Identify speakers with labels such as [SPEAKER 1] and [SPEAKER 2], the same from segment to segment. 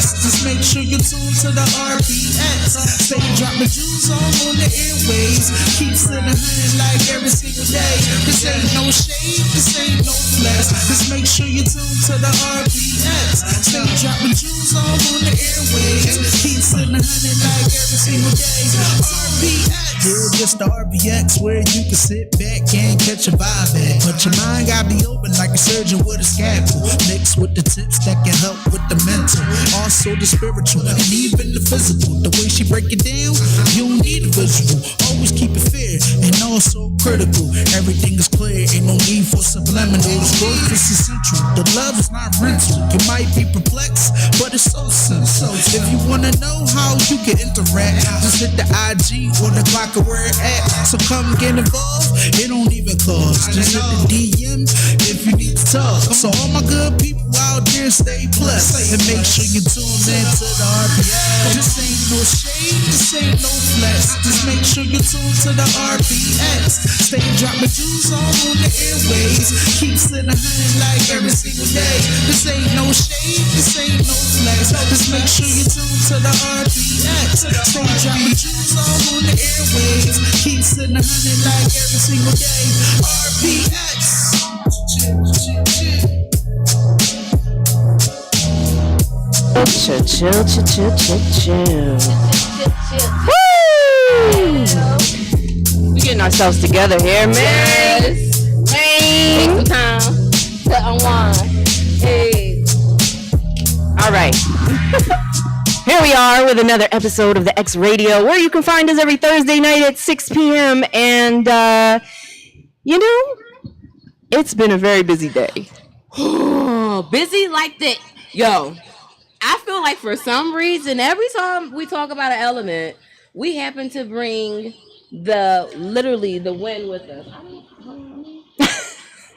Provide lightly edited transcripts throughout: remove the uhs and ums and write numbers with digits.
[SPEAKER 1] flex. Just make sure you tune to the RPX. Stay dropping jewels on the airways. Keep sitting hunting like every single day. This ain't no shade, this ain't no flex. Just make sure you tune to the RPX. Stay dropping jewels on the airways. Keep sitting hunting like every single day. RPX. Yeah, just the RPX where you can sit back and catch a vibe at. But your mind gotta be open like a surgeon with a scalpel. Mixed with the tips that can help with the mental, also the spiritual, and even the physical. The way she break it down, you don't need a visual. Always keep it fair and also critical. Everything is clear, ain't no need for subliminals. Growth is essential, the love is not rental. You might be perplexed, but it's so simple. If you wanna know how you can interact, just hit the IG or the Glocawear app. So come get involved, it don't even cost. Just hit the DM if you need to talk. So all my good people out there, stay blessed and make sure you tune in to the RPX. This ain't no shade, this ain't no flex. Just make sure you tune to the RPX. Stay dropping jewels on the airways. Keep sitting hunting like every single day. This ain't no shade, this ain't no flex. Just make sure you tune to the RPX. Stay dropping jewels on the airways. Keep sitting hunting like every single day. RPX.
[SPEAKER 2] Chill. Woo! We getting ourselves together here, man.
[SPEAKER 3] Take some time to unwind. Hey.
[SPEAKER 2] All right. Here we are with another episode of the X Radio, where you can find us every Thursday night at 6 p.m. And, it's been a very busy day.
[SPEAKER 3] Busy like that. Yo, I feel like for some reason, every time we talk about an element, we happen to bring the wind with us.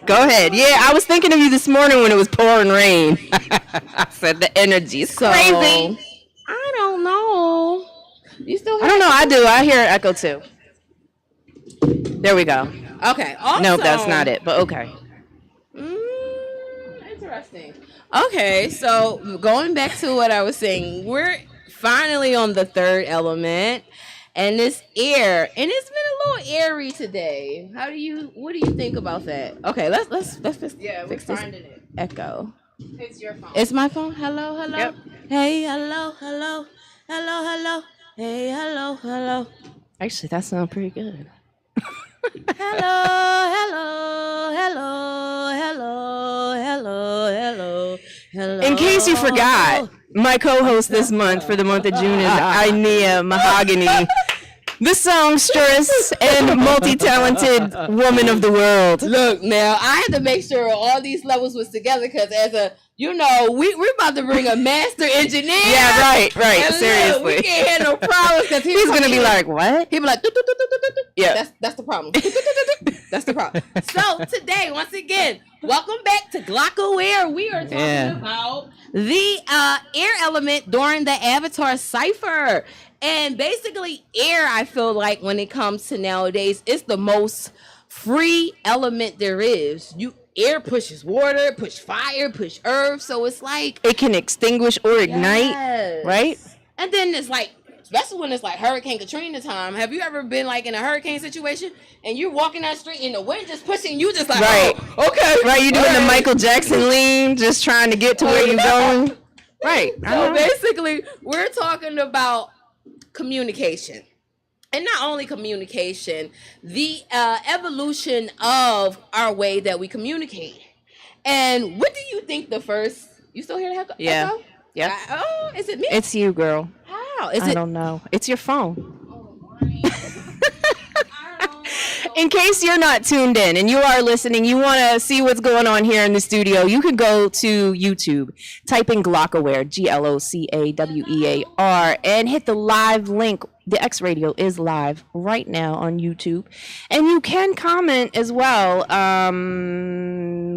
[SPEAKER 2] Go ahead. Yeah, I was thinking of you this morning when it was pouring rain. I said the energy is crazy.
[SPEAKER 3] I don't know. You still?
[SPEAKER 2] I don't know. I do. I hear an echo too. There we go.
[SPEAKER 3] Okay. Also,
[SPEAKER 2] nope, that's not it. But okay.
[SPEAKER 3] Interesting. Okay, so going back to what I was saying, we're finally on the third element, and this air, and it's been a little airy today. What do you think about that? Okay, let's fix this echo.
[SPEAKER 2] It's your phone.
[SPEAKER 3] It's my phone. Hello.
[SPEAKER 2] Yep.
[SPEAKER 3] Hey, hello. Hey, hello.
[SPEAKER 2] Actually, that sounds pretty good.
[SPEAKER 3] Hello.
[SPEAKER 2] In case you forgot, my co-host this month for the month of June is Ainea Mahogany, the songstress and multi-talented woman of the world.
[SPEAKER 3] Look, now, I had to make sure all these levels was together because we're about to bring a master engineer.
[SPEAKER 2] Yeah, right.
[SPEAKER 3] And
[SPEAKER 2] Seriously.
[SPEAKER 3] Look, we can't have no problems because
[SPEAKER 2] he's going to be like, what?
[SPEAKER 3] He'll be like,
[SPEAKER 2] yeah.
[SPEAKER 3] That's the problem. That's the problem. So today, once again, welcome back to Glocawear. We are talking about the air element during the Avatar Cypher. And basically, air, I feel like when it comes to nowadays, it's the most free element there is. Air pushes water, push fire, push earth. So it's like
[SPEAKER 2] it can extinguish or ignite, right?
[SPEAKER 3] And then it's like, especially when it's like Hurricane Katrina time. Have you ever been like in a hurricane situation and you're walking down the street and the wind just pushing you just like,
[SPEAKER 2] right.
[SPEAKER 3] Oh, okay.
[SPEAKER 2] Right, you doing the Michael Jackson lean, just trying to get to where you're going. Right.
[SPEAKER 3] So basically, we're talking about communication. And not only communication, the evolution of our way that we communicate. And what do you think you still hear the echo?
[SPEAKER 2] Yeah.
[SPEAKER 3] Echo?
[SPEAKER 2] Yeah.
[SPEAKER 3] Is it me?
[SPEAKER 2] It's you, girl.
[SPEAKER 3] How?
[SPEAKER 2] I don't know. It's your phone. In case you're not tuned in and you are listening, you want to see what's going on here in the studio, you can go to YouTube, type in Glocawear, Glocawear, and hit the live link. The X Radio is live right now on YouTube. And you can comment as well.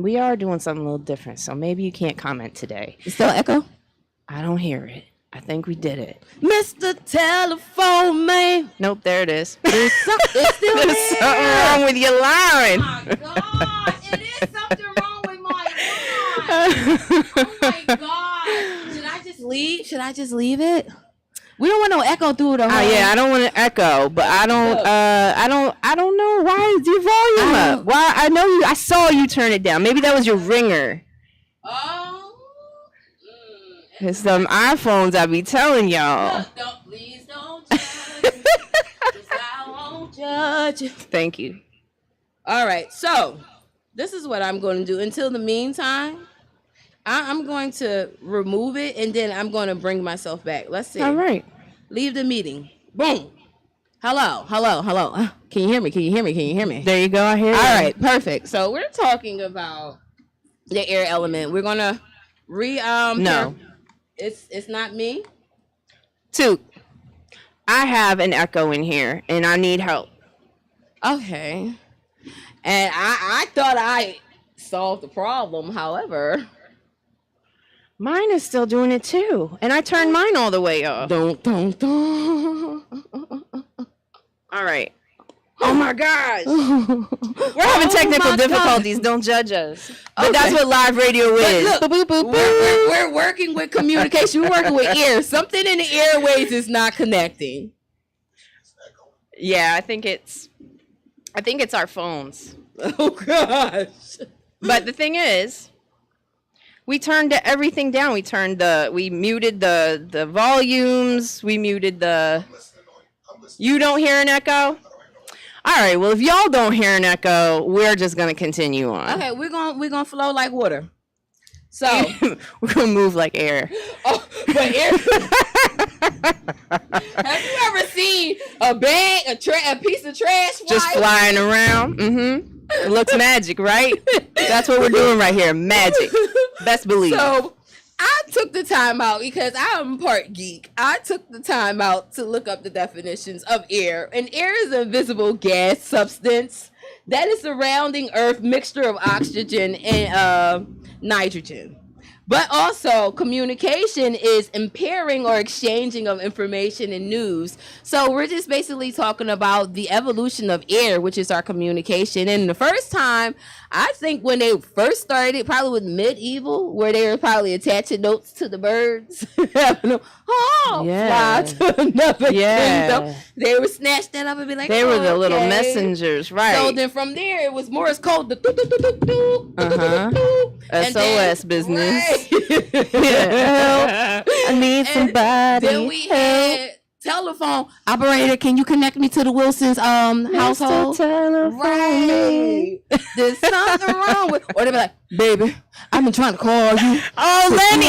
[SPEAKER 2] We are doing something a little different, so maybe you can't comment today.
[SPEAKER 3] Is still echo?
[SPEAKER 2] I don't hear it. I think we did it.
[SPEAKER 3] Mr. Telephone Man.
[SPEAKER 2] Nope, there it is.
[SPEAKER 3] It's still
[SPEAKER 2] There's something wrong with your line.
[SPEAKER 3] Oh my God. It is something wrong with my line. Oh my God. Should I just leave? Should I just leave it? We don't want no echo through the whole.
[SPEAKER 2] Yeah, I don't want to echo, but I don't know why is your volume up. Why? I know you. I saw you turn it down. Maybe that was your ringer. It's some iPhones I be telling y'all.
[SPEAKER 3] Please don't judge. 'Cause I won't judge.
[SPEAKER 2] Thank you.
[SPEAKER 3] All right, so this is what I'm going to do. Until the meantime, I'm going to remove it, and then I'm going to bring myself back. Let's see.
[SPEAKER 2] All right.
[SPEAKER 3] Leave the meeting. Boom. Hello. Can you hear me?
[SPEAKER 2] There you go. I hear you.
[SPEAKER 3] All right, perfect. So we're talking about the air element. We're going to
[SPEAKER 2] No.
[SPEAKER 3] It's not me.
[SPEAKER 2] Toot. I have an echo in here, and I need help.
[SPEAKER 3] Okay. And I thought I solved the problem. However,
[SPEAKER 2] mine is still doing it too, and I turned mine all the way off.
[SPEAKER 3] don't.
[SPEAKER 2] All right. Oh my gosh. We're having technical difficulties. Don't judge us. But that's what live radio is.
[SPEAKER 3] Look,
[SPEAKER 2] Boop, boop, boop,
[SPEAKER 3] we're working with communication. We're working with ear. Something in the airways is not connecting.
[SPEAKER 2] Yeah, I think it's our phones.
[SPEAKER 3] Oh gosh.
[SPEAKER 2] But the thing is, we turned everything down. We muted the volumes. We muted the. You don't hear an echo? All right. Well, if y'all don't hear an echo, we're just gonna continue on.
[SPEAKER 3] Okay, we're gonna flow like water. So
[SPEAKER 2] we're gonna move like air.
[SPEAKER 3] Oh, but air. Have you ever seen a bag, a piece of trash
[SPEAKER 2] just flying around? Mm-hmm. It looks magic, right? That's what we're doing right here. Magic. Best believe.
[SPEAKER 3] So I took the time out because I'm part geek. I took the time out to look up the definitions of air. And air is an invisible gas substance that is surrounding Earth mixture of oxygen and nitrogen. But also, communication is impairing or exchanging of information and news. So we're just basically talking about the evolution of air, which is our communication. And the first time, I think when they first started, probably with medieval, where they were probably attaching notes to the birds. Fly to another kingdom. They would snatch that up and be like,
[SPEAKER 2] they were the little messengers, right?
[SPEAKER 3] So then from there, it was Morse code, the
[SPEAKER 2] SOS business.
[SPEAKER 3] Right.
[SPEAKER 2] I need somebody.
[SPEAKER 3] Then we had telephone operator. Can you connect me to the Wilson's household? Right. There's something wrong with. Or they be like, baby, I've been trying to call you.
[SPEAKER 2] Oh, Lenny.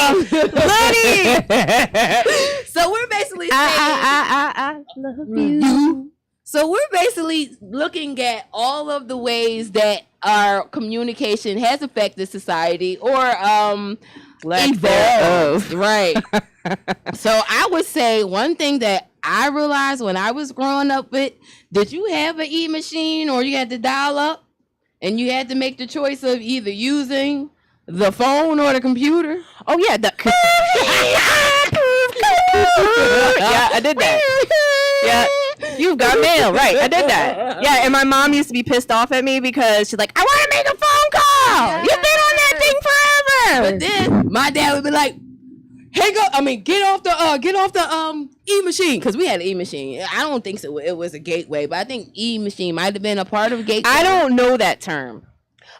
[SPEAKER 3] So we're basically saying,
[SPEAKER 2] I love you.
[SPEAKER 3] So we're basically looking at all of the ways that our communication has affected society or evolved. Right. So I would say one thing that I realized when I was growing up with, did you have an e-machine or you had to dial up and you had to make the choice of either using the phone or the computer?
[SPEAKER 2] Oh yeah, yeah, I did that. Yeah. You've got mail, right? I did that. Yeah, and my mom used to be pissed off at me because she's like, "I want to make a phone call. Yeah. You've been on that thing forever."
[SPEAKER 3] But then my dad would be like, "Hey, get off the e-machine," because we had an e-machine. I don't think so. It was a gateway, but I think e-machine might have been a part of gateway.
[SPEAKER 2] I don't know that term.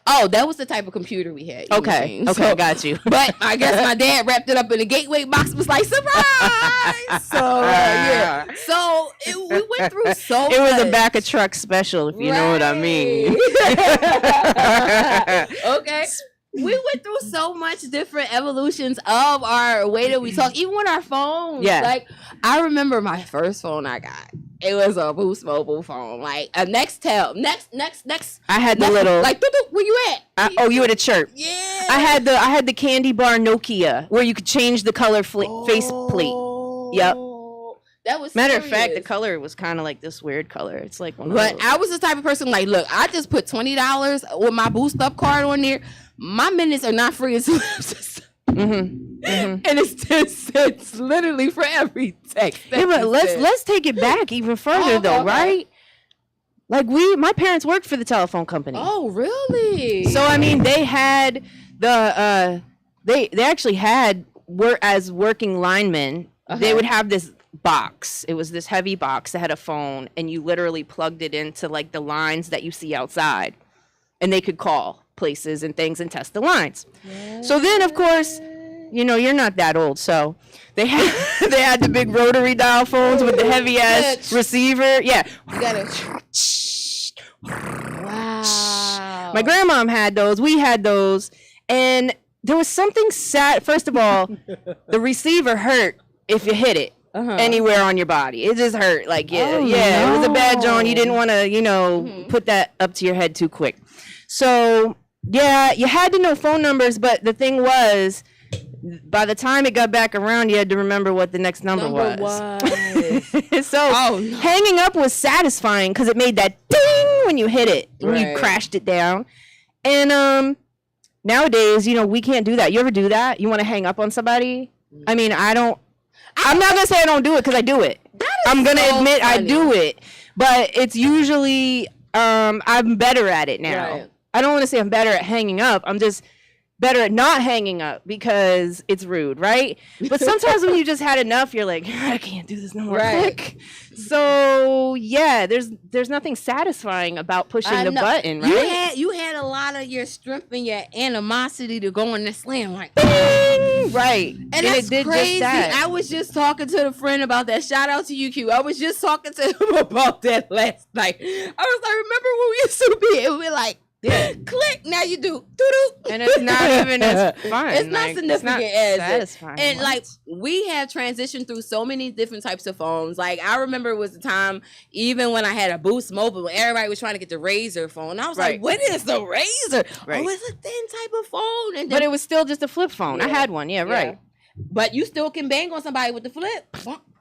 [SPEAKER 3] Oh, that was the type of computer we had.
[SPEAKER 2] Okay,
[SPEAKER 3] so,
[SPEAKER 2] got you.
[SPEAKER 3] But I guess my dad wrapped it up in a gateway box. Was like, surprise! So yeah. So we went through so.
[SPEAKER 2] It was a back of truck special, if you know what I mean.
[SPEAKER 3] Okay. We went through so much different evolutions of our way that we talk, even with our phones.
[SPEAKER 2] Yeah.
[SPEAKER 3] Like, I remember my first phone I got. It was a Boost Mobile phone, like a Nextel. Next.
[SPEAKER 2] I had the little
[SPEAKER 3] like, where you at?
[SPEAKER 2] You at a chirp.
[SPEAKER 3] Yeah.
[SPEAKER 2] I had the candy bar Nokia where you could change the color faceplate. Yep.
[SPEAKER 3] That was
[SPEAKER 2] matter of fact, the color was kind of like this weird color. It's like one of
[SPEAKER 3] But
[SPEAKER 2] those.
[SPEAKER 3] I was the type of person like, look, I just put $20 with my Boost Up card on there. My minutes are not free until and it's literally for every text.
[SPEAKER 2] Yeah, but let's take it back even further though, right? Like my parents worked for the telephone company.
[SPEAKER 3] Oh, really?
[SPEAKER 2] So I mean, they had they actually had as working linemen, they would have this box. It was this heavy box that had a phone, and you literally plugged it into like the lines that you see outside, and they could call places and things and test the lines. So then, of course, you know, you're not that old, so they had the big rotary dial phones with the heavy ass receiver. Yeah.
[SPEAKER 3] You gotta. Wow.
[SPEAKER 2] My grandmom had those. We had those, and there was something sad. First of all, the receiver hurt if you hit it anywhere on your body. It just hurt. Like, it was a bad joint. You didn't want to, you know, put that up to your head too quick. So, yeah, you had to know phone numbers, but the thing was, by the time it got back around, you had to remember what the next number was. So hanging up was satisfying because it made that ding when you hit it, when you crashed it down. And nowadays, you know, we can't do that. You ever do that? You want to hang up on somebody? I mean, I'm not going to say I don't do it because I do it. I'm going to admit funny. I do it. But it's usually, I'm better at it now. Right. I don't want to say I'm better at hanging up. I'm just better at not hanging up because it's rude, right? But sometimes when you just had enough, you're like, I can't do this no more. Right. So yeah, there's nothing satisfying about pushing the button, right?
[SPEAKER 3] You had a lot of your strength and your animosity to go in the slam, like
[SPEAKER 2] bing! Right.
[SPEAKER 3] And that's it did crazy. Just that. I was just talking to the friend about that. Shout out to you, Q. I was just talking to him about that last night. I was like, remember when we used to be? It would be like, click, now you do doo-doo.
[SPEAKER 2] And it's not even as fun.
[SPEAKER 3] It's not significant as satisfying. And like we have transitioned through so many different types of phones. Like I remember it was the time even when I had a Boost Mobile, everybody was trying to get the Razor phone. I was like, what is the Razor? Right. Oh, it's a thin type of phone. And then,
[SPEAKER 2] but it was still just a flip phone. I had one, right.
[SPEAKER 3] But you still can bang on somebody with the flip.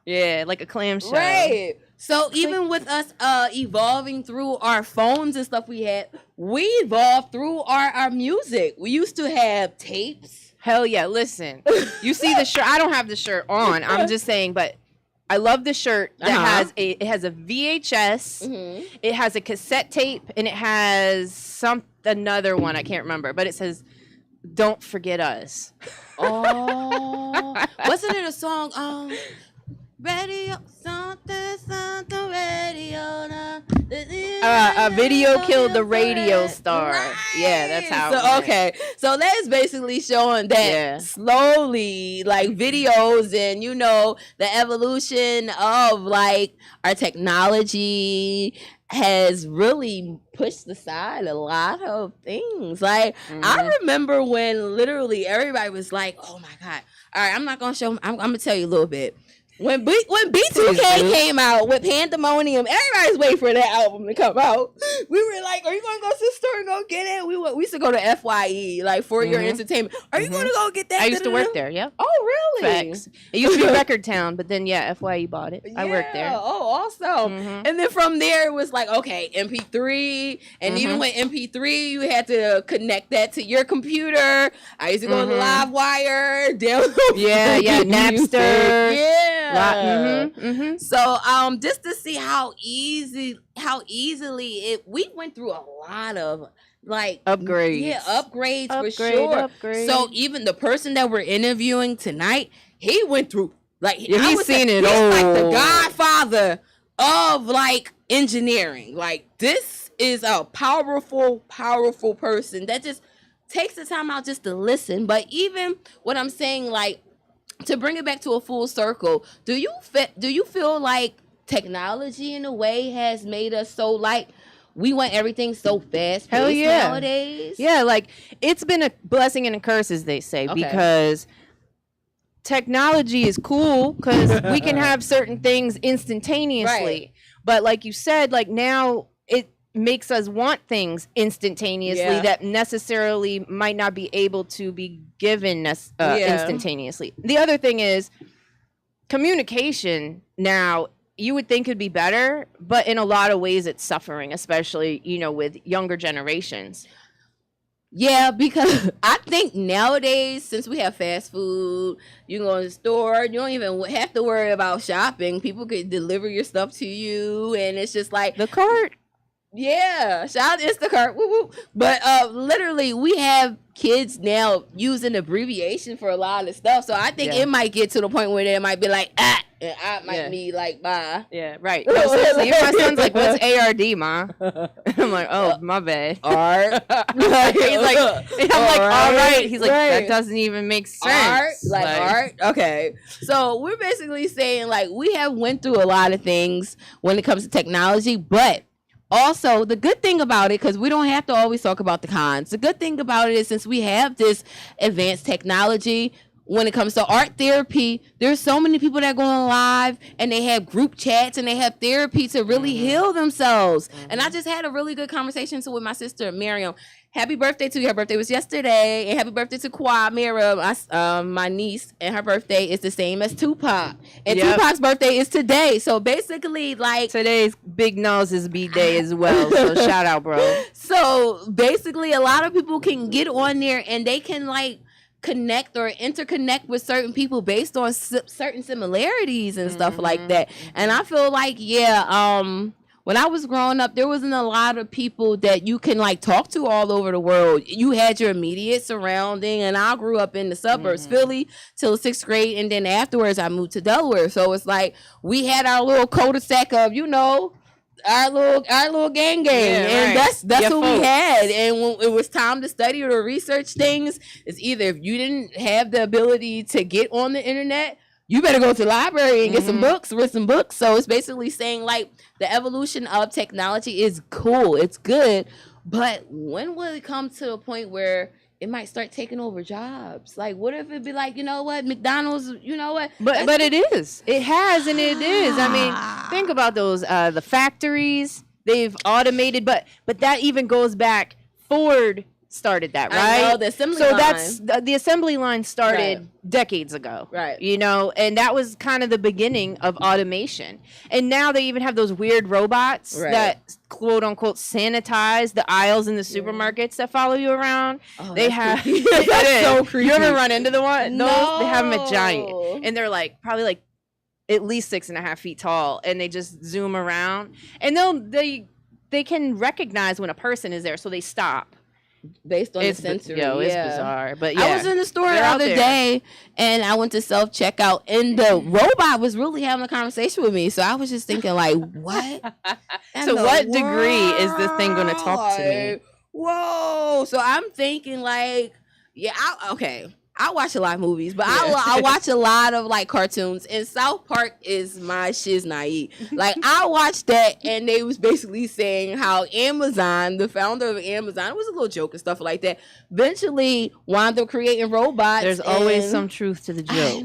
[SPEAKER 2] Yeah, like a clamshell.
[SPEAKER 3] Right. So even with us evolving through our phones and stuff we evolved through our music. We used to have tapes.
[SPEAKER 2] Hell yeah, listen. You see the shirt. I don't have the shirt on. I'm just saying, but I love the shirt that has a VHS, it has a cassette tape, and it has another one, I can't remember, but it says "Don't Forget Us."
[SPEAKER 3] Oh. Wasn't it a song radio, something radio.
[SPEAKER 2] A video killed the radio star. Right. Yeah, that's how.
[SPEAKER 3] So okay, so that's basically showing that slowly, like videos and you know the evolution of like our technology has really pushed aside a lot of things. Like I remember when literally everybody was like, "Oh my god!" All right, I'm not gonna show. I'm gonna tell you a little bit. When B2K came out with Pandemonium, everybody's waiting for that album to come out. We were like, are you going to go to the store and go get it? We used to go to FYE, like for your entertainment. Are you going to go get that?
[SPEAKER 2] I used to work there, yeah.
[SPEAKER 3] Oh, really?
[SPEAKER 2] Facts. It used to be Record Town, but then, FYE bought it. I worked there.
[SPEAKER 3] Oh, awesome. And then from there, it was like, okay, MP3. And even with MP3, you had to connect that to your computer. I used to go to LiveWire, download.
[SPEAKER 2] Yeah, Napster.
[SPEAKER 3] Yeah. So just to see how easily we went through a lot of like
[SPEAKER 2] upgrades.
[SPEAKER 3] Upgrades for sure. So even the person that we're interviewing tonight, he went through like
[SPEAKER 2] he's seen it.
[SPEAKER 3] He's like the godfather of like engineering. Like this is a powerful person that just takes the time out just to listen. But even what I'm saying, like, to bring it back to a full circle, do you feel like technology in a way has made us so like we want everything so fast nowadays?
[SPEAKER 2] Yeah, like it's been a blessing and a curse, as they say, because technology is cool because we can have certain things instantaneously. Right. But like you said, like now it makes us want things instantaneously that necessarily might not be able to be given instantaneously. The other thing is communication now, you would think could be better, but in a lot of ways it's suffering, especially, you know, with younger generations.
[SPEAKER 3] Yeah, because I think nowadays, since we have fast food, you can go to the store, you don't even have to worry about shopping. People could deliver your stuff to you, and it's just like
[SPEAKER 2] the cart.
[SPEAKER 3] Yeah, shout out to Instacart. Woo woo. But literally, we have kids now using abbreviation for a lot of stuff. So I think it might get to the point where they might be like, and I might be like, bye.
[SPEAKER 2] Yeah, right. No, seriously, my son's like, what's ARD, ma? I'm like, oh, my bad.
[SPEAKER 3] Art.
[SPEAKER 2] He's like, I'm like, all right. He's like, that doesn't even make sense.
[SPEAKER 3] Art. Okay. So we're basically saying like we have went through a lot of things when it comes to technology, but also, the good thing about it, because we don't have to always talk about the cons, the good thing about it is since we have this advanced technology, when it comes to art therapy, there's so many people that go on live and they have group chats and they have therapy to really heal themselves. And I just had a really good conversation with my sister, Miriam. Happy birthday to you. Her birthday was yesterday. And happy birthday to Kwa Mira, my niece. And her birthday is the same as Tupac. And Tupac's birthday is today. So basically, like...
[SPEAKER 2] Today's Big Noses B-Day as well. So shout out, bro.
[SPEAKER 3] So basically, a lot of people can get on there and they can, like, connect or interconnect with certain people based on certain similarities and stuff like that. And I feel like, when I was growing up, there wasn't a lot of people that you can like talk to all over the world. You had your immediate surrounding, and I grew up in the suburbs, Philly, till 6th grade, and then afterwards I moved to Delaware. So it's like we had our little cul-de-sac of, our little gang, and that's what we had. And when it was time to study or research things, it's either if you didn't have the ability to get on the internet, you better go to the library and get some books, read some books. So it's basically saying like the evolution of technology is cool, it's good, but when will it come to a point where it might start taking over jobs? Like, what if it be like, you know what, McDonald's, you know what?
[SPEAKER 2] But it is. It has, and it is. I mean, think about those, the factories, they've automated, but that even goes back, Ford started that, right?
[SPEAKER 3] I know, the assembly line.
[SPEAKER 2] That's the assembly line started decades ago,
[SPEAKER 3] right?
[SPEAKER 2] And that was kind of the beginning of automation. And now they even have those weird robots that quote unquote sanitize the aisles in the supermarkets that follow you around. Oh, they have that's so creepy. You ever run into the one?
[SPEAKER 3] No.
[SPEAKER 2] Those, they have them at Giant, and they're like probably like at least 6.5 feet tall, and they just zoom around, and they can recognize when a person is there, so they stop.
[SPEAKER 3] Based on the sensory.
[SPEAKER 2] It's bizarre. But
[SPEAKER 3] I was in the store the other day and I went to self-checkout and the robot was really having a conversation with me. So I was just thinking like, what?
[SPEAKER 2] To what degree is this thing going to talk to me?
[SPEAKER 3] Whoa. So I'm thinking like, I watch a lot of movies, but I watch a lot of like cartoons, and South Park is my shiznai. Like I watched that, and they was basically saying how Amazon, the founder of Amazon, it was a little joke and stuff like that, eventually wound up creating robots.
[SPEAKER 2] There's always some truth to the joke.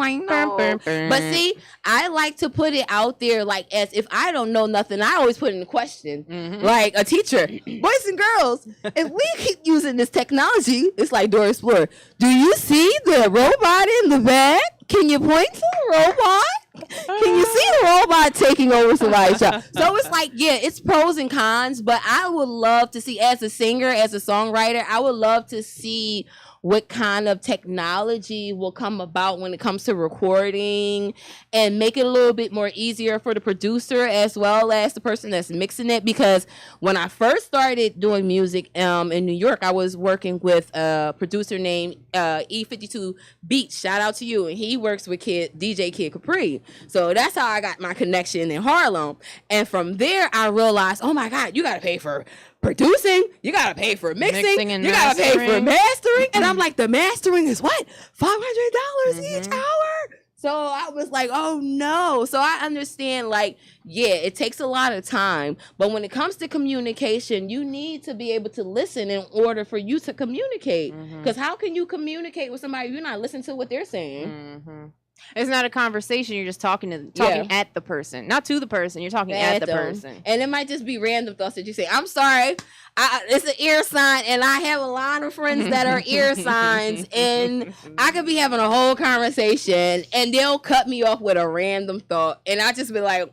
[SPEAKER 3] I know. But see, I like to put it out there like as if I don't know nothing. I always put in a question, like a teacher. Boys and girls, if we keep using this technology, it's like Dora Explorer. Do you see the robot in the back? Can you point to the robot? Can you see the robot taking over somebody's job? So it's like, it's pros and cons, but I would love to see, as a singer, as a songwriter, I would love to see what kind of technology will come about when it comes to recording and make it a little bit more easier for the producer as well as the person that's mixing it. Because when I first started doing music in New York, I was working with a producer named E52 Beats. Shout out to you. And he works with DJ Kid Capri. So that's how I got my connection in Harlem. And from there, I realized, oh my God, you got to pay for producing, you gotta pay for mixing and you gotta pay for mastering. And I'm like, the mastering is what? $500 each hour? So I was like, oh no. So I understand, like, it takes a lot of time, but when it comes to communication, you need to be able to listen in order for you to communicate. Because how can you communicate with somebody if you're not listening to what they're saying?
[SPEAKER 2] It's not a conversation. You're just talking at the person, not to the person. You're talking at the person,
[SPEAKER 3] and it might just be random thoughts that you say. I'm sorry, it's an ear sign, and I have a lot of friends that are ear signs, and I could be having a whole conversation, and they'll cut me off with a random thought, and I just be like,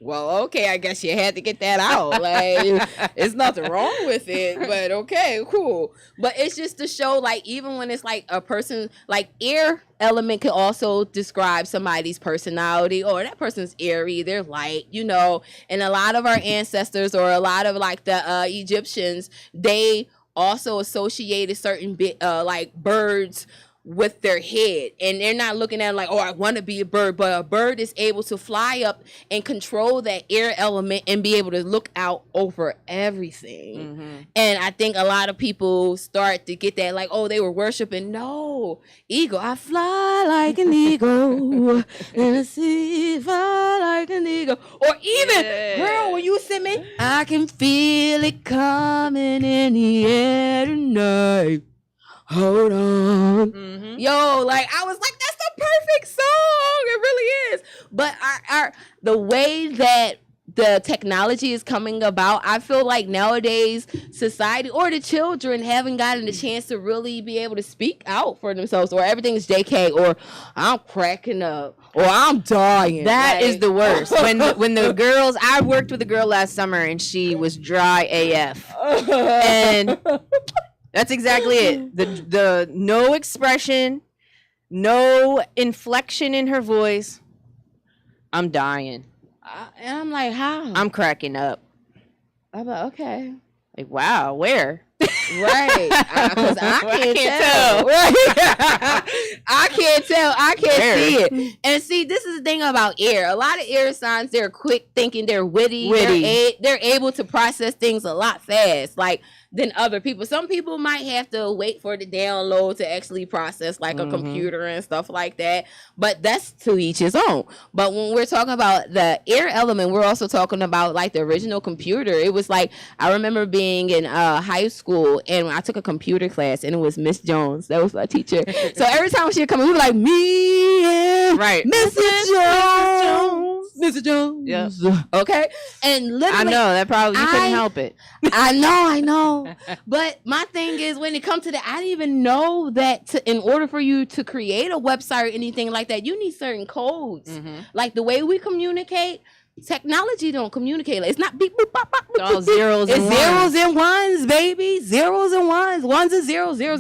[SPEAKER 3] Well, okay, I guess you had to get that out. Like, it's nothing wrong with it, but okay, cool. But it's just to show, like, even when it's like a person, like air element can also describe somebody's personality, or that person's airy, they're light, you know. And a lot of our ancestors, or a lot of like the Egyptians, they also associated certain like birds with their head, and they're not looking at it like, oh, I want to be a bird, but a bird is able to fly up and control that air element and be able to look out over everything. And I think a lot of people start to get that, like, oh, they were worshiping. No, eagle, I fly like an eagle in the sea, fly like an eagle. Or even, girl, when you sing me, I can feel it coming in the air tonight. Hold on. Yo, like, I was like, that's the perfect song. It really is. But the way that the technology is coming about, I feel like nowadays society, or the children, haven't gotten the chance to really be able to speak out for themselves, or everything's JK, or I'm cracking up, or I'm dying.
[SPEAKER 2] That is the worst. When the girls, I worked with a girl last summer and she was dry AF. And that's exactly it. The no expression, no inflection in her voice. I'm dying.
[SPEAKER 3] And I'm like, how?
[SPEAKER 2] I'm cracking up.
[SPEAKER 3] I'm like, okay.
[SPEAKER 2] Like, wow, where?
[SPEAKER 3] Right. Because I can't tell. Right. I can't tell. I can't see it. And see, this is the thing about air. A lot of air signs, they're quick thinking, they're witty. They're able to process things a lot fast. Like, than other people. Some people might have to wait for the download to actually process, like a computer and stuff like that. But that's to each his own. But when we're talking about the air element, we're also talking about like the original computer. It was like, I remember being in high school, and I took a computer class, and it was Miss Jones. That was my teacher. So every time she would come in, we were like, me and Mrs. Jones. Mrs. Jones.
[SPEAKER 2] Yeah.
[SPEAKER 3] Okay. And literally,
[SPEAKER 2] I know that probably you couldn't help it.
[SPEAKER 3] I know. But my thing is, when it comes to that, I didn't even know that in order for you to create a website or anything like that, you need certain codes. Like the way we communicate, technology don't communicate. It's not beep boop bop bop.
[SPEAKER 2] It's all zeros and ones.
[SPEAKER 3] Zeros and ones, baby. Zeros and ones. Ones and zeros. 0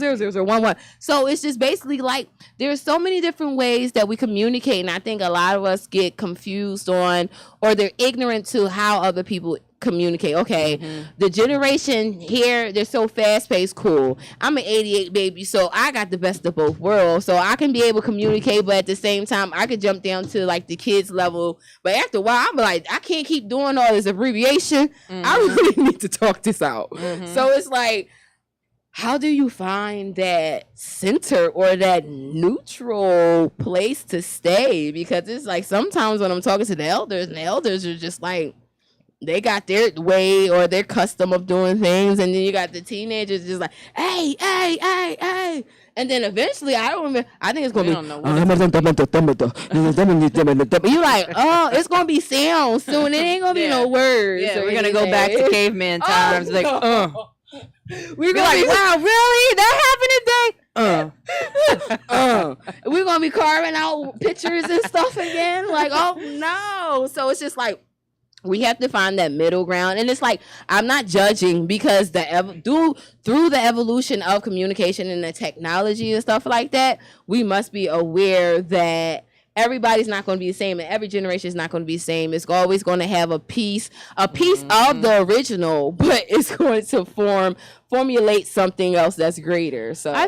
[SPEAKER 3] So it's just basically like there's so many different ways that we communicate, and I think a lot of us get confused on, or they're ignorant to how other people communicate. Okay, the generation here, they're so fast-paced. Cool. I'm an 88 baby, so I got the best of both worlds. So I can be able to communicate, but at the same time, I could jump down to like the kids level. But after a while, I'm like, I can't keep doing all this abbreviation. I really need to talk this out. So it's like, how do you find that center or that neutral place to stay? Because it's like sometimes when I'm talking to the elders, and the elders are just like, they got their way or their custom of doing things, and then you got the teenagers just like, hey. And then eventually, I don't remember, I think it's going to be, you like, oh, it's going to be sound soon. It ain't going to be no words.
[SPEAKER 2] Yeah, we're going to go back to caveman times.
[SPEAKER 3] Oh,
[SPEAKER 2] like,
[SPEAKER 3] we're
[SPEAKER 2] gonna be like, wow, really? That happened today?
[SPEAKER 3] We're going to be carving out pictures and stuff again. Like, oh, no. So it's just like, we have to find that middle ground. And it's like, I'm not judging, because through the evolution of communication and the technology and stuff like that, we must be aware that everybody's not going to be the same, and every generation is not going to be the same. It's always going to have a piece of the original, but it's going to formulate something else that's greater. So
[SPEAKER 2] I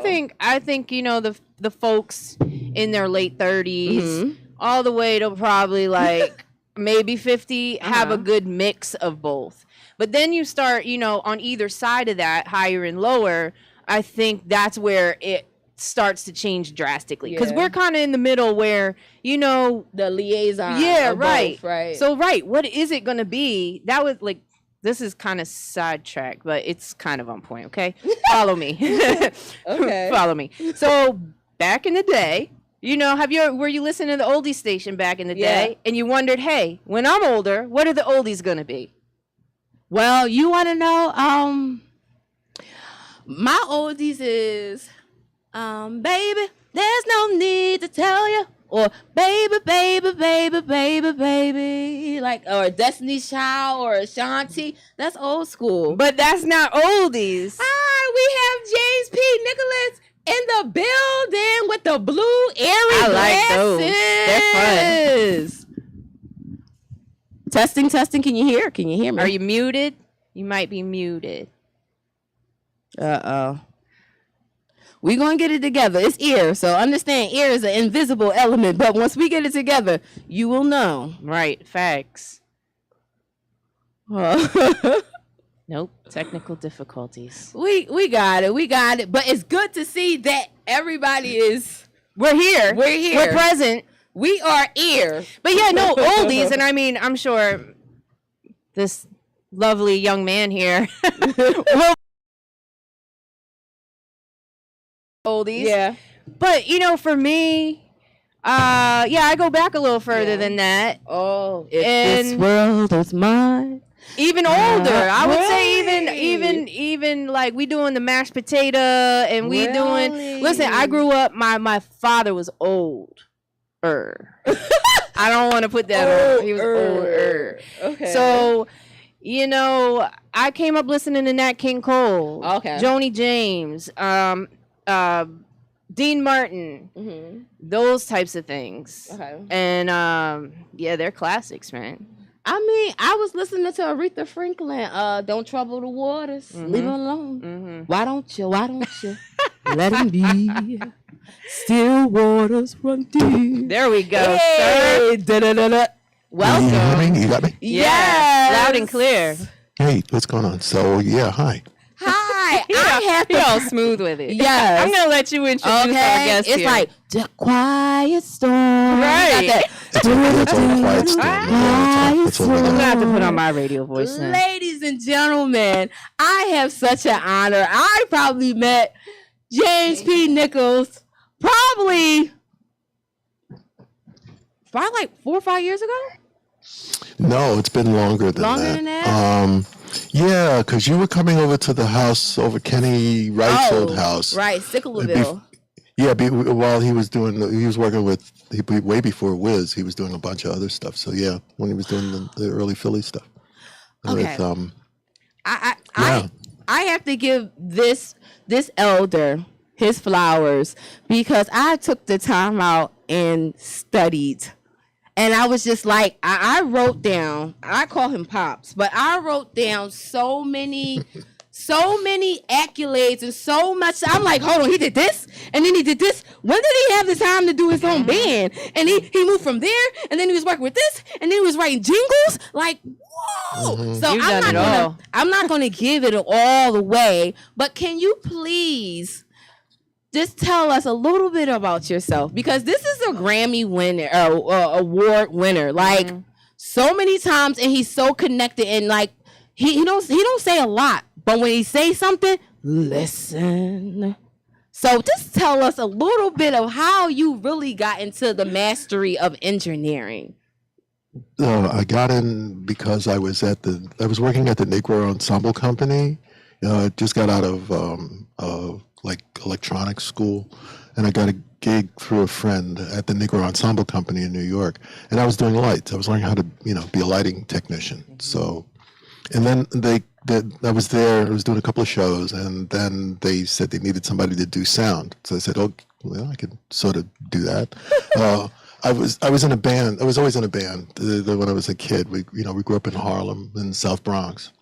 [SPEAKER 2] think you know, the folks in their late 30s all the way to probably like maybe 50 have a good mix of both. But then you start, you know, on either side of that, higher and lower, I think that's where it starts to change drastically, because we're kind of in the middle where, you know,
[SPEAKER 3] the liaison.
[SPEAKER 2] Right.
[SPEAKER 3] Both, right.
[SPEAKER 2] So what is it going to be? That was like, this is kind of sidetracked, but it's kind of on point. Okay. Follow me.
[SPEAKER 3] Okay.
[SPEAKER 2] Follow me. So back in the day, you know, were you listening to the oldie station back in the day, and you wondered, hey, when I'm older, what are the oldies going to be?
[SPEAKER 3] Well, you want to know, my oldies is, baby, there's no need to tell you or baby, baby, baby, baby, baby, like, or Destiny's Child or Ashanti. That's old school.
[SPEAKER 2] But that's not oldies.
[SPEAKER 3] Hi, we have James P. Nicholas in the building with the blue airy
[SPEAKER 2] those. They're
[SPEAKER 3] fun. Testing. Can you hear? Can you hear me?
[SPEAKER 2] Are you muted? You might be muted.
[SPEAKER 3] Uh-oh. We're going to get it together. It's ear. So understand, ear is an invisible element. But once we get it together, you will know.
[SPEAKER 2] Right. Facts. Nope. Technical difficulties.
[SPEAKER 3] We got it. We got it. But it's good to see that everybody is...
[SPEAKER 2] We're here.
[SPEAKER 3] We're here.
[SPEAKER 2] We're present.
[SPEAKER 3] We are ear.
[SPEAKER 2] But yeah, no, oldies. And I mean, I'm sure this lovely young man here will oldies.
[SPEAKER 3] Yeah.
[SPEAKER 2] But, you know, for me, I go back a little further than that.
[SPEAKER 3] Oh, if this world is mine.
[SPEAKER 2] Even older. I would say even like we doing the mashed potato and we doing, listen, I grew up, my father was old. I don't want to put that on. He was older.
[SPEAKER 3] Okay.
[SPEAKER 2] So, you know, I came up listening to Nat King Cole.
[SPEAKER 3] Okay.
[SPEAKER 2] Joni James, Dean Martin, those types of things.
[SPEAKER 3] Okay.
[SPEAKER 2] And they're classics, man.
[SPEAKER 3] I mean, I was listening to Aretha Franklin. Don't trouble the waters. Leave him alone. Why don't you let him be? Still waters run deep.
[SPEAKER 2] There we go,
[SPEAKER 3] hey,
[SPEAKER 2] sir.
[SPEAKER 3] Da-da-da-da. Welcome.
[SPEAKER 4] You hear me? You got me?
[SPEAKER 3] Yes.
[SPEAKER 2] Loud and clear.
[SPEAKER 4] Hey, what's going on? So, yeah, hi.
[SPEAKER 3] Hi. I have
[SPEAKER 2] You're all
[SPEAKER 3] to.
[SPEAKER 2] smooth with it.
[SPEAKER 3] Yes.
[SPEAKER 2] I'm going to let you introduce our guest
[SPEAKER 3] It's
[SPEAKER 2] here.
[SPEAKER 3] like the quiet storm.
[SPEAKER 2] Right.
[SPEAKER 3] You got that.
[SPEAKER 4] It's all quiet storm. That's all we
[SPEAKER 2] I'm going to
[SPEAKER 4] got.
[SPEAKER 2] have to put on my radio voice now.
[SPEAKER 3] Ladies and gentlemen, I have such an honor. I probably met James P. Nichols probably like 4 or 5 years ago.
[SPEAKER 4] No, it's been longer than that. Yeah, because you were coming over to the house over Kenny Wright's old house.
[SPEAKER 3] Right, Sickleville.
[SPEAKER 4] While he was working with, way before Wiz, he was doing a bunch of other stuff. So yeah, when he was doing the early Philly stuff.
[SPEAKER 3] Okay.
[SPEAKER 4] With,
[SPEAKER 3] I have to give this elder his flowers because I took the time out and studied. And I was just like, I wrote down, I call him Pops, but I wrote down so many accolades and so much. I'm like, hold on, he did this, and then he did this. When did he have the time to do his own band? And he moved from there, and then he was working with this, and then he was writing jingles. Like, whoa! So I'm not gonna give it all away, but can you please just tell us a little bit about yourself, because this is a Grammy winner, award winner, like so many times, and he's so connected, and like he don't say a lot, but when he says something, listen. So just tell us a little bit of how you really got into the mastery of engineering.
[SPEAKER 4] I got in because I was working at the Negro Ensemble Company. Just got out of like electronics school, and I got a gig through a friend at the Negro Ensemble Company in New York, and I was doing lights. I was learning how to be a lighting technician. So, and then I was there. I was doing a couple of shows, and then they said they needed somebody to do sound. So I said, "Oh, well, I could sort of do that." I was in a band. I was always in a band when I was a kid. We grew up in Harlem in South Bronx.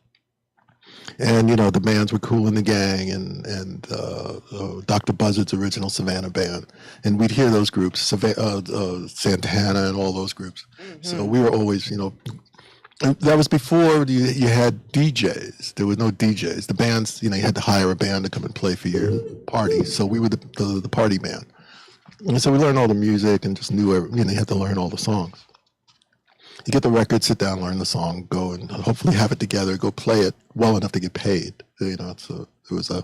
[SPEAKER 4] And the bands were Cool in the Gang and Dr. Buzzard's original Savannah band, and we'd hear those groups, Santana and all those groups. So we were always, that was before you had DJs. There was no DJs. The bands, you had to hire a band to come and play for your party. So we were the party band, and so we learned all the music and just knew you had to learn all the songs. You get the record, sit down, learn the song, go and hopefully have it together, go play it well enough to get paid. So it was a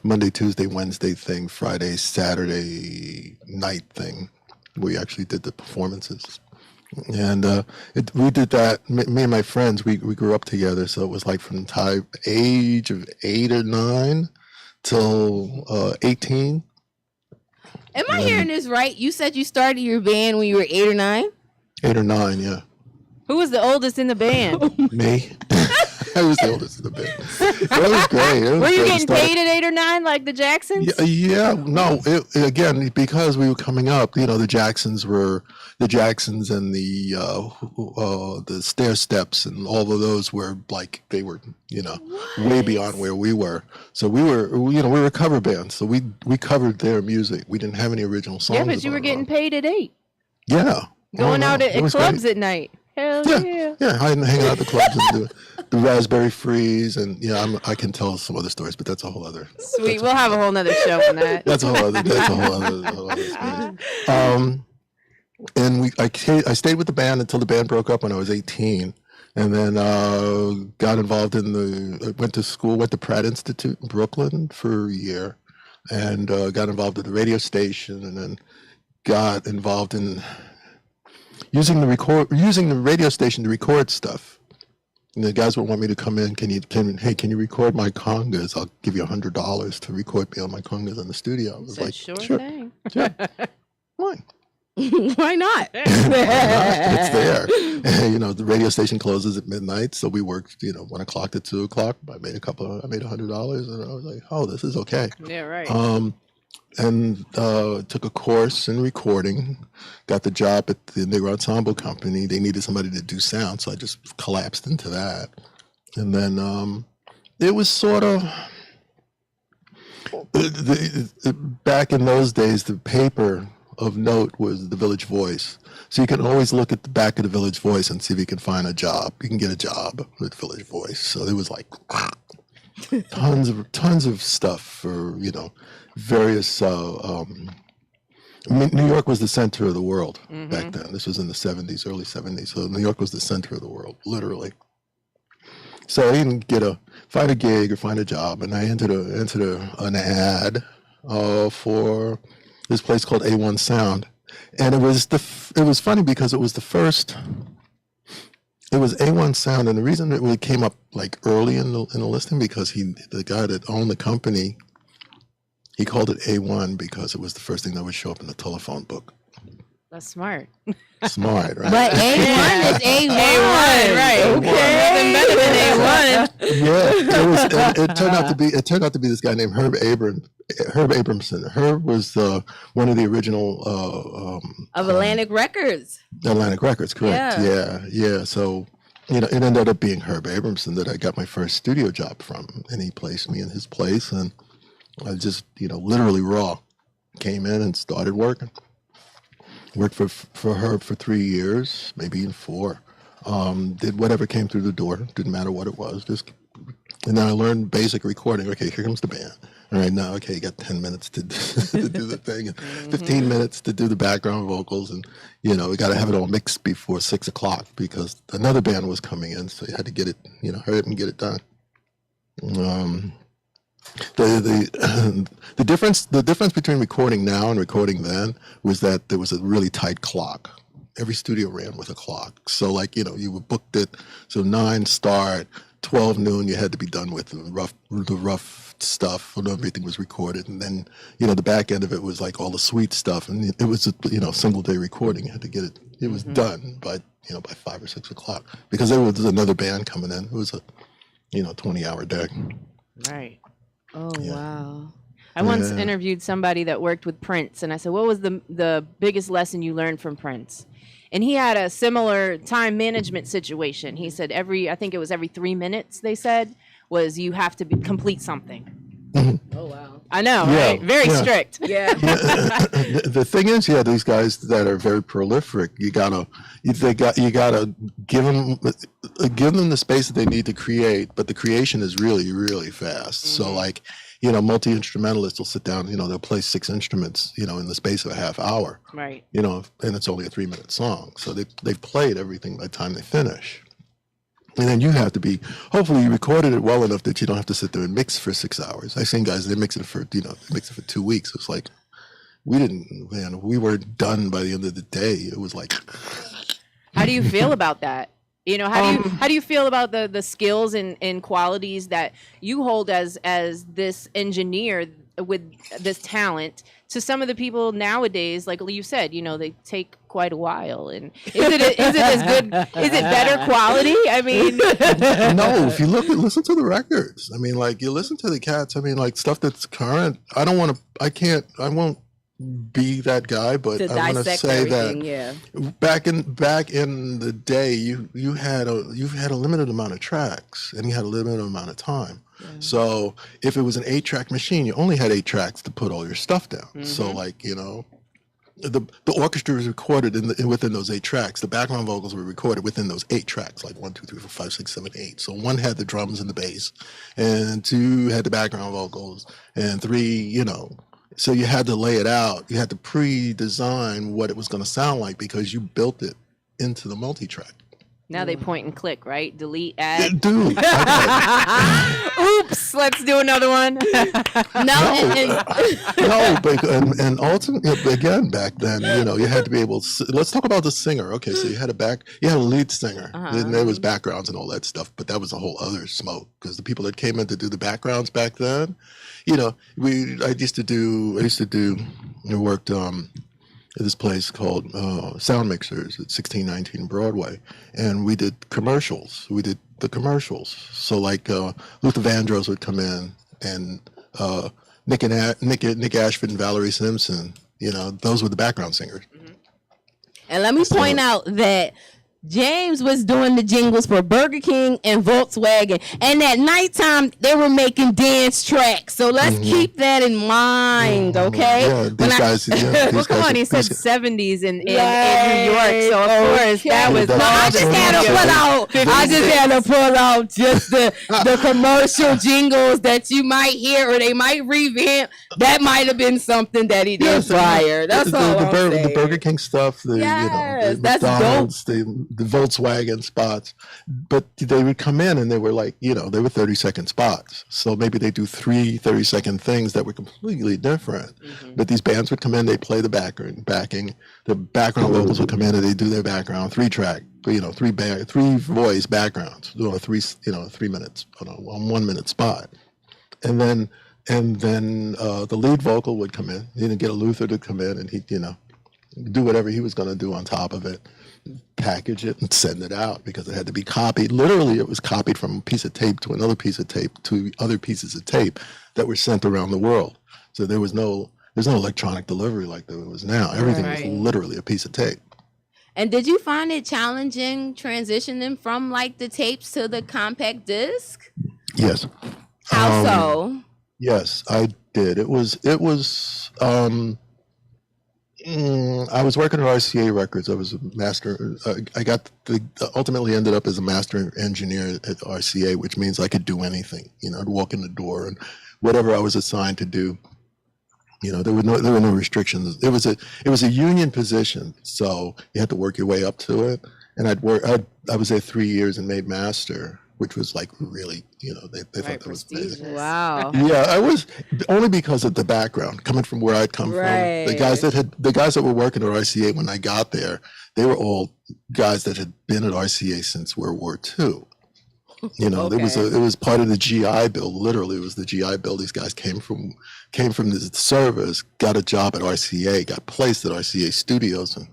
[SPEAKER 4] Monday, Tuesday, Wednesday thing, Friday, Saturday night thing. We actually did the performances. And we did that, me and my friends, we grew up together. So it was like from the age of 8 or 9 till 18.
[SPEAKER 3] Am I hearing this right? You said you started your band when you were 8 or 9?
[SPEAKER 4] 8 or 9, yeah.
[SPEAKER 2] Who was the oldest in the band?
[SPEAKER 4] Me. I was the oldest in the band. It was great.
[SPEAKER 2] Were you getting paid at 8 or 9 like the Jacksons?
[SPEAKER 4] Yeah, no. Again, because we were coming up, the Jacksons and the Stair Steps and all of those were like they were, way beyond where we were. So we were a cover band. So we covered their music. We didn't have any original songs.
[SPEAKER 2] Yeah, but you were getting paid at 8.
[SPEAKER 4] Yeah.
[SPEAKER 2] Going out at clubs at night. Hell
[SPEAKER 4] yeah. Yeah, hanging out at the clubs and the Raspberry Freeze, and I can tell some other stories, but that's a whole other.
[SPEAKER 2] Sweet, we'll have a whole nother show on that.
[SPEAKER 4] That's a whole other story. And I stayed with the band until the band broke up when I was 18, and then got involved went to Pratt Institute in Brooklyn for a year, and got involved at the radio station, and then got involved in using the radio station to record stuff. And the guys would want me to come in. Can you record my congas? I'll give you $100 to record me on my congas in the studio. I was like,
[SPEAKER 2] sure
[SPEAKER 4] thing. Sure. Why?
[SPEAKER 3] Why not?
[SPEAKER 4] It's there. The radio station closes at midnight, so we worked, 1 o'clock to 2 o'clock. I made $100, and I was like, oh, this is okay.
[SPEAKER 2] Yeah, right.
[SPEAKER 4] And took a course in recording, got the job at the Negro Ensemble Company. They needed somebody to do sound, so I just collapsed into that. And then it was sort of, back in those days, the paper of note was the Village Voice. So you can always look at the back of the Village Voice and see if you can find a job. You can get a job with Village Voice. So there was like tons of stuff for, various New York was the center of the world back then. This was in the 70s, early 70s. So New York was the center of the world, literally. So I didn't find a gig or find a job, and I entered an ad for this place called A1 Sound, and it was funny because it was the first. It was A1 Sound, and the reason it really came up like early in the listing because the guy that owned the company. He called it A1 because it was the first thing that would show up in the telephone book.
[SPEAKER 2] That's smart.
[SPEAKER 4] Smart, right?
[SPEAKER 3] But A1 is A1.
[SPEAKER 2] A1, right? Okay. Better than A1.
[SPEAKER 4] Yeah, it turned out to be this guy named Herb Abramson. Herb was one of the original
[SPEAKER 3] of Atlantic Records.
[SPEAKER 4] Atlantic Records, correct? Yeah. So it ended up being Herb Abramson that I got my first studio job from, and he placed me in his place, and I just, literally raw, came in and started working. Worked for Herb for 3 years, maybe even 4. Did whatever came through the door. Didn't matter what it was. And then I learned basic recording. Okay, here comes the band. All right, now, you got 10 minutes to do the thing, and 15 minutes to do the background vocals, and we got to have it all mixed before 6 o'clock because another band was coming in, so you had to get it, hurry up and get it done. The difference between recording now and recording then was that there was a really tight clock. Every studio ran with a clock. So you booked it. So 9 start, 12 noon. You had to be done with the rough stuff when everything was recorded. And then the back end of it was like all the sweet stuff. And it was a single day recording. You had to get it. It was done by by 5 or 6 o'clock because there was another band coming in. It was a 20-hour day.
[SPEAKER 2] Right.
[SPEAKER 3] Oh,
[SPEAKER 4] Yeah.
[SPEAKER 3] wow.
[SPEAKER 2] I once interviewed somebody that worked with Prince, and I said, what was the biggest lesson you learned from Prince? And he had a similar time management situation. He said I think it was every 3 minutes, they said, was you have to complete something.
[SPEAKER 3] Oh, wow.
[SPEAKER 2] I know,
[SPEAKER 4] Yeah,
[SPEAKER 2] right? Very strict.
[SPEAKER 3] Yeah.
[SPEAKER 4] The thing is, these guys that are very prolific, you gotta give them the space that they need to create, but the creation is really, really fast. So multi-instrumentalists will sit down, they'll play 6 instruments, in the space of a half hour,
[SPEAKER 2] Right.
[SPEAKER 4] and it's only a 3-minute song. So they've played everything by the time they finish. And then you have to hopefully you recorded it well enough that you don't have to sit there and mix for 6 hours. I've seen guys, they mix it for 2 weeks. It's like, we were done by the end of the day. It was like.
[SPEAKER 2] How do you feel about that? How do you feel about the skills and qualities that you hold as this engineer with this talent to some of the people nowadays, like you said, they take quite a while. And is it as good? Is it better quality? I mean,
[SPEAKER 4] no. If you listen to the records, I mean, like you listen to the cats. I mean, like stuff that's current. I won't be that guy, but I want to say that back in the day, you had a limited amount of tracks and you had a limited amount of time. Yeah. So if it was an 8-track machine, you only had 8 tracks to put all your stuff down. Mm-hmm. So like the orchestra was recorded within those 8 tracks. The background vocals were recorded within those 8 tracks, like 1, 2, 3, 4, 5, 6, 7, 8. So 1 had the drums and the bass, and 2 had the background vocals, and 3, So you had to lay it out. You had to pre-design what it was going to sound like because you built it into the multi-track.
[SPEAKER 2] Now they point and click, right? Delete, add.
[SPEAKER 4] Dude.
[SPEAKER 2] Oops, let's do another one.
[SPEAKER 4] No, but and ultimately, again, back then, you had to be able to, let's talk about the singer. Okay, so you had a lead singer, and there was backgrounds and all that stuff, but that was a whole other smoke because the people that came in to do the backgrounds back then, I worked at this place called Sound Mixers at 1619 Broadway, and we did commercials. We did the commercials. So like Luther Vandross would come in, and Nick Ashford and Valerie Simpson. Those were the background singers.
[SPEAKER 3] Mm-hmm. And let me point out that James was doing the jingles for Burger King and Volkswagen, and at nighttime they were making dance tracks. So let's keep that in mind, okay?
[SPEAKER 4] Yeah, these guys.
[SPEAKER 2] Well, come on, he said 70s in New York, so of course that was.
[SPEAKER 3] No, I just had to pull out just the commercial jingles that you might hear or they might revamp. That might have been something that he did prior. That's all I'm saying.
[SPEAKER 4] The Burger King stuff, the
[SPEAKER 3] that's
[SPEAKER 4] McDonald's, the Volkswagen spots, but they would come in and they were like, they were 30-second spots. So maybe they do 3 30-second things that were completely different. Mm-hmm. But these bands would come in, they play the backing, the background vocals would come in and they do their background 3-track, 3 voice backgrounds, 3 minutes on a 1 minute spot, and then the lead vocal would come in. You get a Luther to come in and he do whatever he was going to do on top of it, package it and send it out because it had to be copied. Literally, it was copied from a piece of tape to another piece of tape to other pieces of tape that were sent around the world. So there's no electronic delivery like there was now. Everything was literally a piece of tape.
[SPEAKER 3] And did you find it challenging transitioning from like the tapes to the compact disc?
[SPEAKER 4] Yes.
[SPEAKER 3] How so?
[SPEAKER 4] Yes, I did. It was I was working at RCA Records. I was a master. Ultimately ended up as a master engineer at RCA, which means I could do anything. I'd walk in the door and whatever I was assigned to do. There were no restrictions. It was a union position, so you had to work your way up to it. And I was there 3 years and made master, which was like really, they thought that was amazing.
[SPEAKER 2] Wow.
[SPEAKER 4] Yeah, I was only because of the background coming from where I'd come from. The guys that were working at RCA when I got there, they were all guys that had been at RCA since World War II. It was part of the GI Bill. Literally, it was the GI Bill. These guys came from the service, got a job at RCA, got placed at RCA Studios, and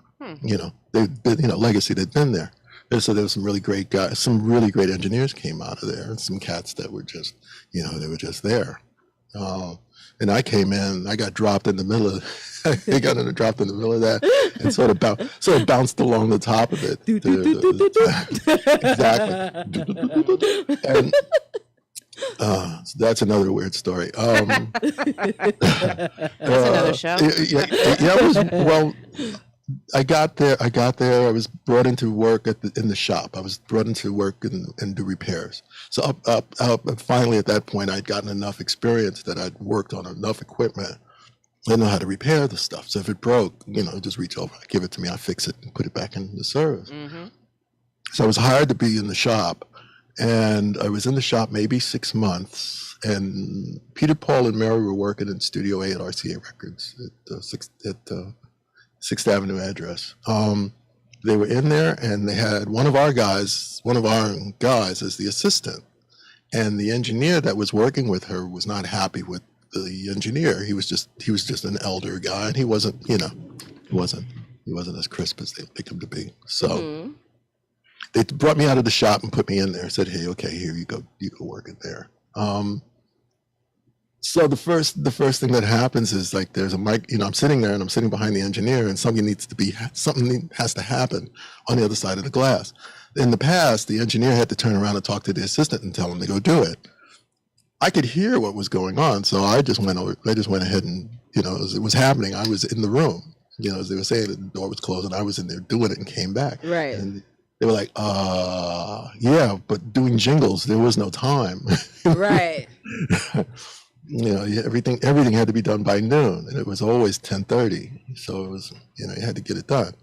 [SPEAKER 4] they've been, legacy. They'd been there. So there were some really great guys, some really great engineers came out of there, and some cats that were just, they were just there. And I came in, I got dropped in the middle of, dropped in the middle of that, and sort of bounced along the top of it. Exactly. And so that's another weird story.
[SPEAKER 2] That's another show.
[SPEAKER 4] I got there. I was brought into work in the shop. I was brought into work and do repairs. So finally, at that point, I'd gotten enough experience that I'd worked on enough equipment. I know how to repair the stuff. So if it broke, just reach over, give it to me, I fix it, and put it back in the service. Mm-hmm. So I was hired to be in the shop, and I was in the shop maybe 6 months. And Peter, Paul, and Mary were working in Studio A at RCA Records at 6th Avenue address. They were in there, and they had one of our guys as the assistant. And the engineer that was working with her was not happy with the engineer. He was just an elder guy, and he wasn't as crisp as they think him to be. So they brought me out of the shop and put me in there. Said, "Hey, okay, here you go work in there." So the first thing that happens is like there's a mic. I'm sitting there and I'm sitting behind the engineer, and something has to happen on the other side of the glass. In the past, the engineer had to turn around and talk to the assistant and tell him to go do it. I could hear what was going on, so I just went ahead and, as it was happening, I was in the room. As they were saying, the door was closed, and I was in there doing it and came back.
[SPEAKER 3] Right.
[SPEAKER 4] And they were like, yeah, but doing jingles, there was no time.
[SPEAKER 3] Right.
[SPEAKER 4] Everything had to be done by noon, and it was always 10:30. So it was, you had to get it done.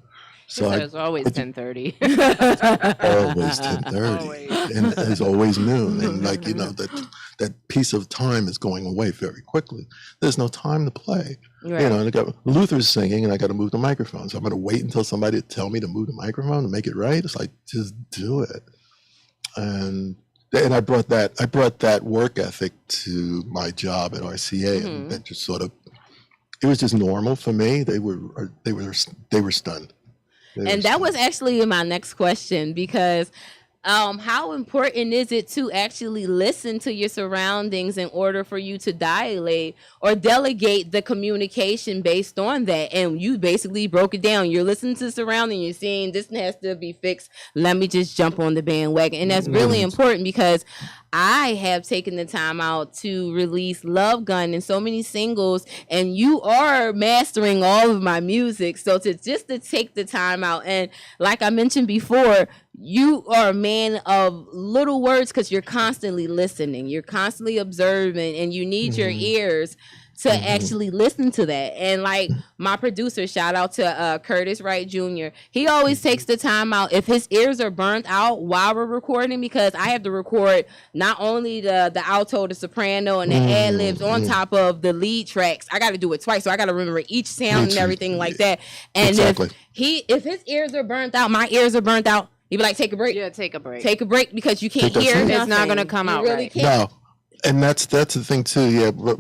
[SPEAKER 4] So
[SPEAKER 2] it was always 10:30.
[SPEAKER 4] Always 10:30, and it's always noon, and that piece of time is going away very quickly. There's no time to play,
[SPEAKER 3] Right.
[SPEAKER 4] And I got Luther's singing, and I got to move the microphone. So I'm going to wait until somebody tell me to move the microphone to make it right. It's like, just do it, and I brought that work ethic to my job at RCA, and that just it was just normal for me. They were stunned.
[SPEAKER 3] And that was actually my next question, because how important is it to actually listen to your surroundings in order for you to dilate or delegate the communication based on that? And you basically broke it down. You're listening to surrounding, you're seeing this has to be fixed. Let me just jump on the bandwagon. And that's really important, because I have taken the time out to release Love Gun and so many singles, and you are mastering all of my music. So to take the time out, and like I mentioned before, you are a man of little words, because you're constantly listening, you're constantly observing, and you need your ears to actually listen to that. And like my producer, shout out to Curtis Wright Jr., he always takes the time out if his ears are burnt out while we're recording, because I have to record not only the alto, the soprano, and the ad libs on top of the lead tracks. I got to do it twice, so I got to remember each sound and everything like that. And
[SPEAKER 4] exactly.
[SPEAKER 3] if his ears are burnt out, my ears are burnt out, he'd be like, take a break.
[SPEAKER 2] Yeah, take a break.
[SPEAKER 3] Take a break, because you can't hear.
[SPEAKER 2] It's not going to come out
[SPEAKER 3] really
[SPEAKER 2] right.
[SPEAKER 3] Can't.
[SPEAKER 4] No. And that's the thing too. Yeah, but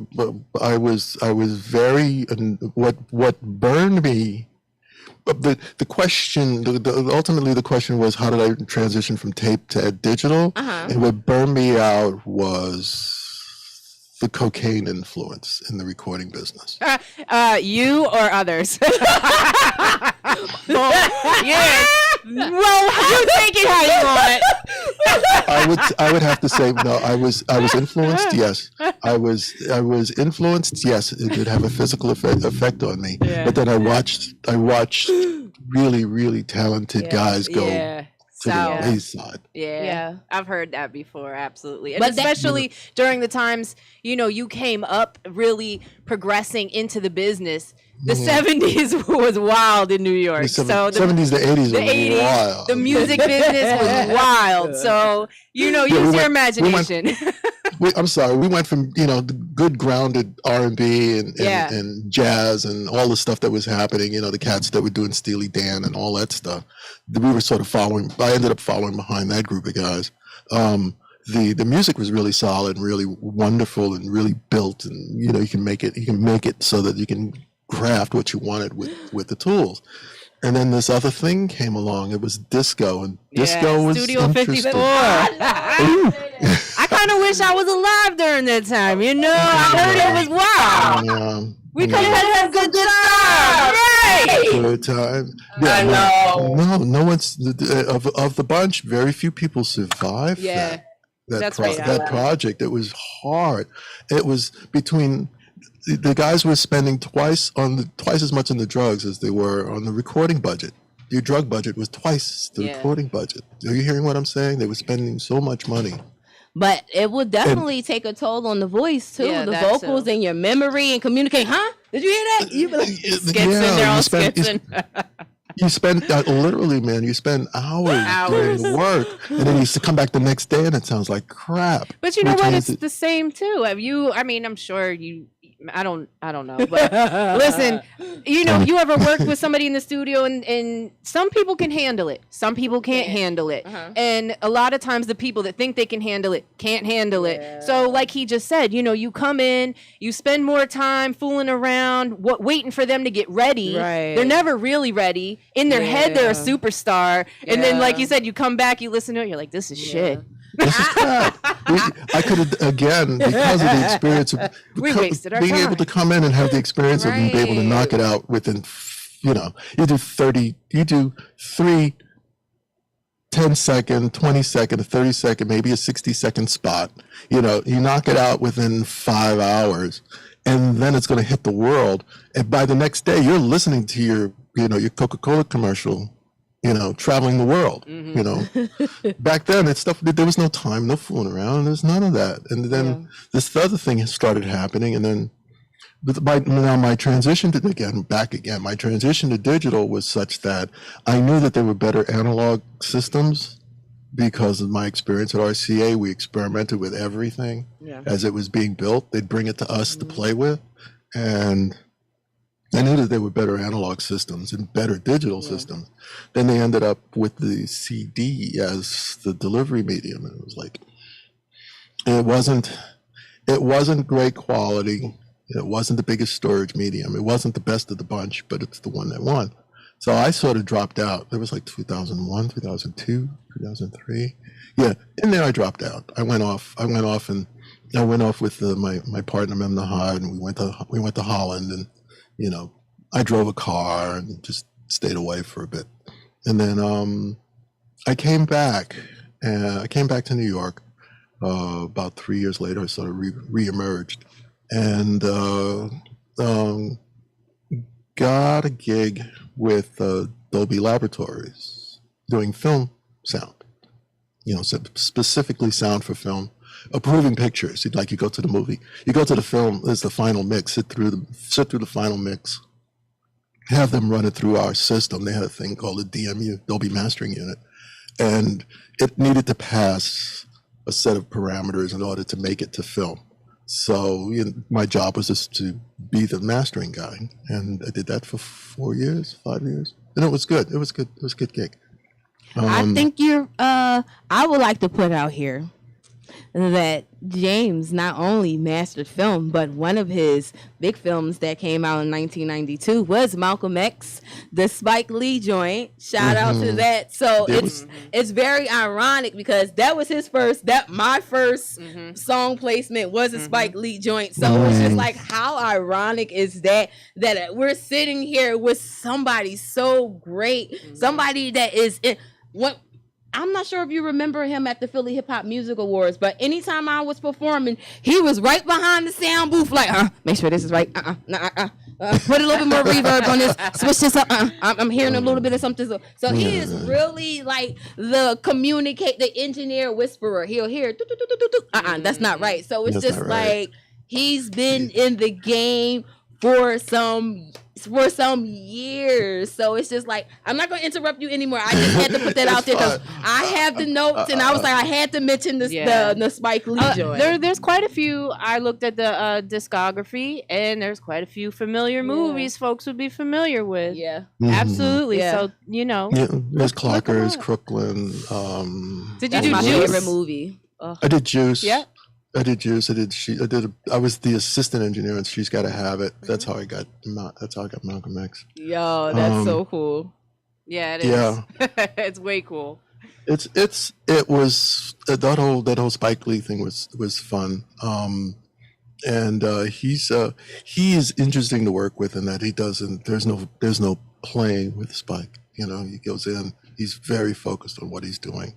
[SPEAKER 4] I was very, what burned me. The question, ultimately the question was, how did I transition from tape to digital? And what burned me out was the cocaine influence in the recording business.
[SPEAKER 2] You or others? Yeah. Well, you take it how you want.
[SPEAKER 4] I would have to say no. I was influenced. Yes, I was influenced. Yes, it did have a physical effect on me.
[SPEAKER 2] Yeah.
[SPEAKER 4] But then I watched really, really talented guys go to the wayside.
[SPEAKER 2] Yeah, I've heard that before, absolutely. And
[SPEAKER 3] But
[SPEAKER 2] especially during the times, you came up really progressing into the business. The 70s was wild in New York.
[SPEAKER 4] So the 70s, the 80s were wild.
[SPEAKER 2] The music business was wild. So, use your imagination.
[SPEAKER 4] I'm sorry. We went from, the good grounded R&B and jazz and all the stuff that was happening, the cats that were doing Steely Dan and all that stuff. We were sort of I ended up following behind that group of guys. The music was really solid and really wonderful and really built, and, you can make it so that you can craft what you wanted with the tools. And then this other thing came along. It was disco, and disco was
[SPEAKER 2] Studio
[SPEAKER 4] interesting.
[SPEAKER 2] 54. I kind of wish I was alive during that time. I heard it was wild. We could have had a good time. Right.
[SPEAKER 4] Good time. Yeah,
[SPEAKER 3] I know.
[SPEAKER 4] No one's of the bunch. Very few people survived.
[SPEAKER 2] Yeah,
[SPEAKER 4] that
[SPEAKER 2] right.
[SPEAKER 4] project. It was hard. It was between. The guys were spending twice as much on the drugs as they were on the recording budget. Your drug budget was twice the recording budget. Are you hearing what I'm saying? They were spending so much money.
[SPEAKER 3] But it would definitely take a toll on the voice too, the vocals and your memory and communicate. Huh? Did you hear that? You be like,
[SPEAKER 2] skitsing, they're all skitsing.
[SPEAKER 4] You spend literally, man. You spend hours doing the work, and then you come back the next day, and it sounds like crap.
[SPEAKER 2] But you know what? It's the same too. I'm sure I don't know, but listen, you know, you ever worked with somebody in the studio and some people can handle it, some people can't handle it, and a lot of times the people that think they can handle it can't handle it. So like he just said, you know, you come in, you spend more time fooling around, waiting for them to get ready.
[SPEAKER 3] Right.
[SPEAKER 2] They're never really ready. In their head, they're a superstar, and then like you said, you come back, you listen to it, you're like, this is shit.
[SPEAKER 4] This is bad. I could have, again, because of the experience of being able to come in and have the experience of being able to knock it out within, you know, you do 3 10-second, 20-second, a 30-second, maybe a 60-second spot. You know, you knock it out within 5 hours, and then it's going to hit the world. And by the next day, you're listening to your Coca-Cola commercial, you know, traveling the world, you know. Back then, it's stuff, there was no time, no fooling around, there's none of that. And then this other thing started happening, and then my transition to, my transition to digital was such that I knew that there were better analog systems because of my experience at RCA. We experimented with everything as it was being built. They'd bring it to us to play with, and I knew that there were better analog systems and better digital systems. Then they ended up with the CD as the delivery medium, and it was like, it wasn't great quality. It wasn't the biggest storage medium. It wasn't the best of the bunch, but it's the one that won. So I sort of dropped out. It was like 2001, 2002, 2003. Yeah, and then I dropped out. I went off with my partner Memnahad, and we went to Holland, and you know, I drove a car and just stayed away for a bit. And then I came back to New York about 3 years later. I sort of re-emerged and got a gig with Dolby Laboratories doing film sound, you know, specifically sound for film, approving pictures. Like you go to the movie, you go to the film, there's the final mix, sit through the final mix, have them run it through our system. They had a thing called a DMU, Dolby Mastering Unit, and it needed to pass a set of parameters in order to make it to film. So my job was just to be the mastering guy, and I did that for 5 years, and it was good. It was good. It was a good gig.
[SPEAKER 3] I think I would like to put out here that James not only mastered film, but one of his big films that came out in 1992 was Malcolm X, the Spike Lee joint. Shout out to that. So it's very ironic because that was my first song placement was a Spike Lee joint. So it's just like, how ironic is that we're sitting here with somebody so great, somebody that is I'm not sure if you remember him at the Philly Hip Hop Music Awards, but anytime I was performing, he was right behind the sound booth, like, make sure this is right. Put a little bit more reverb on this. Switch this up. I'm hearing a little bit of something. So he is really like the engineer whisperer. He'll hear, that's not right. So it's just like, he's been in the game for some years. So it's just like, I'm not going to interrupt you anymore. I just had to put that out there because I have the notes, and I was like, I had to mention this, the Spike Lee joint.
[SPEAKER 2] There's quite a few. I looked at the discography, and there's quite a few familiar movies folks would be familiar with.
[SPEAKER 3] Yeah.
[SPEAKER 2] Absolutely. So, you know.
[SPEAKER 4] Yeah, there's Clockers, Crooklyn.
[SPEAKER 2] Did you do
[SPEAKER 3] my
[SPEAKER 2] Juice?
[SPEAKER 3] favorite movie.
[SPEAKER 4] I did Juice.
[SPEAKER 2] Yeah.
[SPEAKER 4] I did Juice. I was the assistant engineer, and She's Gotta Have It. That's how I got Malcolm X.
[SPEAKER 3] Yo, that's so cool.
[SPEAKER 2] Yeah, it is.
[SPEAKER 4] Yeah.
[SPEAKER 2] It's way cool.
[SPEAKER 4] It was that whole Spike Lee thing was fun. And he is interesting to work with in that there's no playing with Spike. You know, he goes in, he's very focused on what he's doing.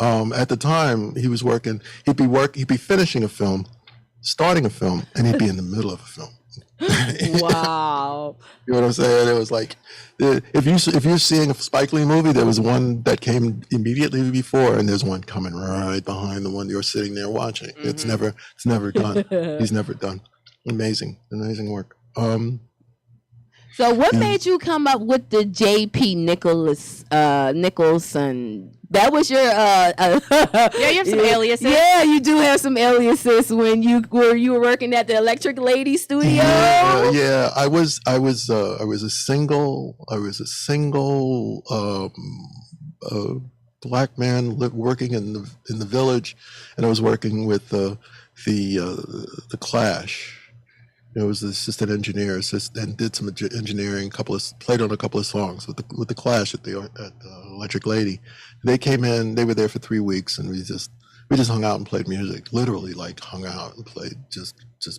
[SPEAKER 4] At the time he was working, he'd be finishing a film, starting a film, and he'd be in the middle of a film.
[SPEAKER 3] Wow.
[SPEAKER 4] You know what I'm saying? It was like, if you're seeing a Spike Lee movie, there was one that came immediately before, and there's one coming right behind the one you're sitting there watching. It's never done. He's never done. Amazing work.
[SPEAKER 3] So what made you come up with the JP Nicholson? That was your
[SPEAKER 2] Yeah, you have some aliases.
[SPEAKER 3] Yeah, you do have some aliases when you were working at the Electric Lady studio.
[SPEAKER 4] Yeah. I was a single black man working in the village, and I was working with the Clash. I was the assistant engineer, and did some engineering. Played on a couple of songs with the Clash at the Electric Lady. They came in. They were there for 3 weeks, and we just hung out and played music. Literally, like hung out and played just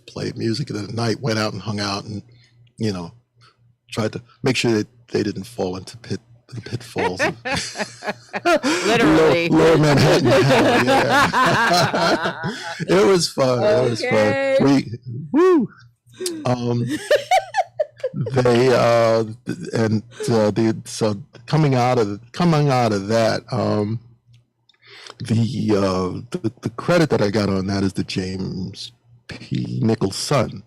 [SPEAKER 4] played music. And then at night went out and hung out, and tried to make sure that they didn't fall into the pitfalls of
[SPEAKER 2] Literally
[SPEAKER 4] lower Manhattan. Hell, yeah. It was fun.
[SPEAKER 3] Okay.
[SPEAKER 4] It was fun. So coming out of that, the credit that I got on that is the James P. Nichols' son.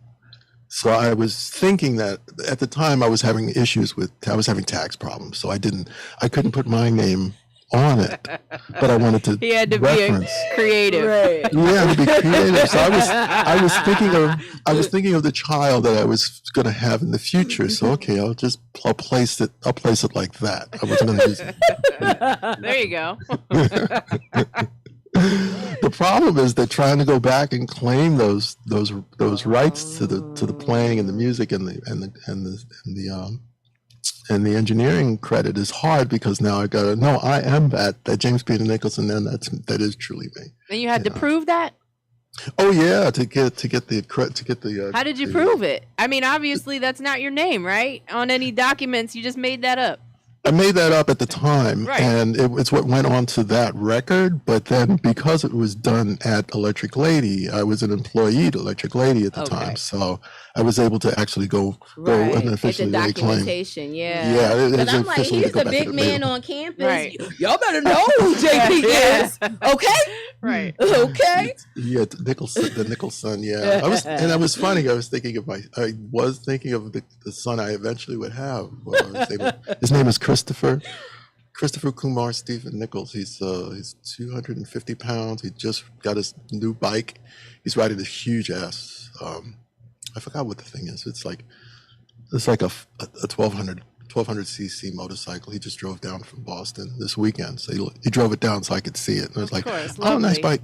[SPEAKER 4] So I was thinking that at the time I was having tax problems, so I couldn't put my name on it, but I wanted to.
[SPEAKER 2] he had to
[SPEAKER 4] reference.
[SPEAKER 2] be creative.
[SPEAKER 3] Right.
[SPEAKER 4] Yeah, to be creative. So I was thinking of the child that I was going to have in the future. So okay, I'll place it like that. I wasn't going to use it.
[SPEAKER 2] There you go.
[SPEAKER 4] The problem is that trying to go back and claim those rights to the playing and the music and the engineering credit is hard, because now I gotta know I am that James Peter Nicholson, and that is truly me.
[SPEAKER 2] And you had to prove that?
[SPEAKER 4] Oh yeah, to get the.
[SPEAKER 2] How did you prove it? I mean, obviously that's not your name, right? On any documents, you just made that up.
[SPEAKER 4] I made that up at the time,
[SPEAKER 2] Right.
[SPEAKER 4] and it's what went on to that record. But then, because it was done at Electric Lady, I was an employee at Electric Lady at the time, so I was able to actually go and officially
[SPEAKER 3] Get the
[SPEAKER 4] lay claim.
[SPEAKER 3] documentation. Yeah.
[SPEAKER 4] Yeah,
[SPEAKER 3] Because I'm like,
[SPEAKER 4] officially
[SPEAKER 3] he's
[SPEAKER 4] go
[SPEAKER 3] the
[SPEAKER 4] back
[SPEAKER 3] big
[SPEAKER 4] to
[SPEAKER 3] man on campus.
[SPEAKER 2] Right.
[SPEAKER 3] Y'all better know who JP is. Okay.
[SPEAKER 2] Right.
[SPEAKER 3] Okay.
[SPEAKER 4] Yeah, the Nichols son. Yeah, I was funny. I was thinking of the son I eventually would have. His name is Christopher Kumar Stephen Nichols. He's 250 pounds. He just got his new bike. He's riding this huge ass. I forgot what the thing is. It's like a 1200 cc motorcycle. He just drove down from Boston this weekend. So he drove it down so I could see it. And I was like,
[SPEAKER 2] course,
[SPEAKER 4] oh, nice
[SPEAKER 2] lovely.
[SPEAKER 4] bike.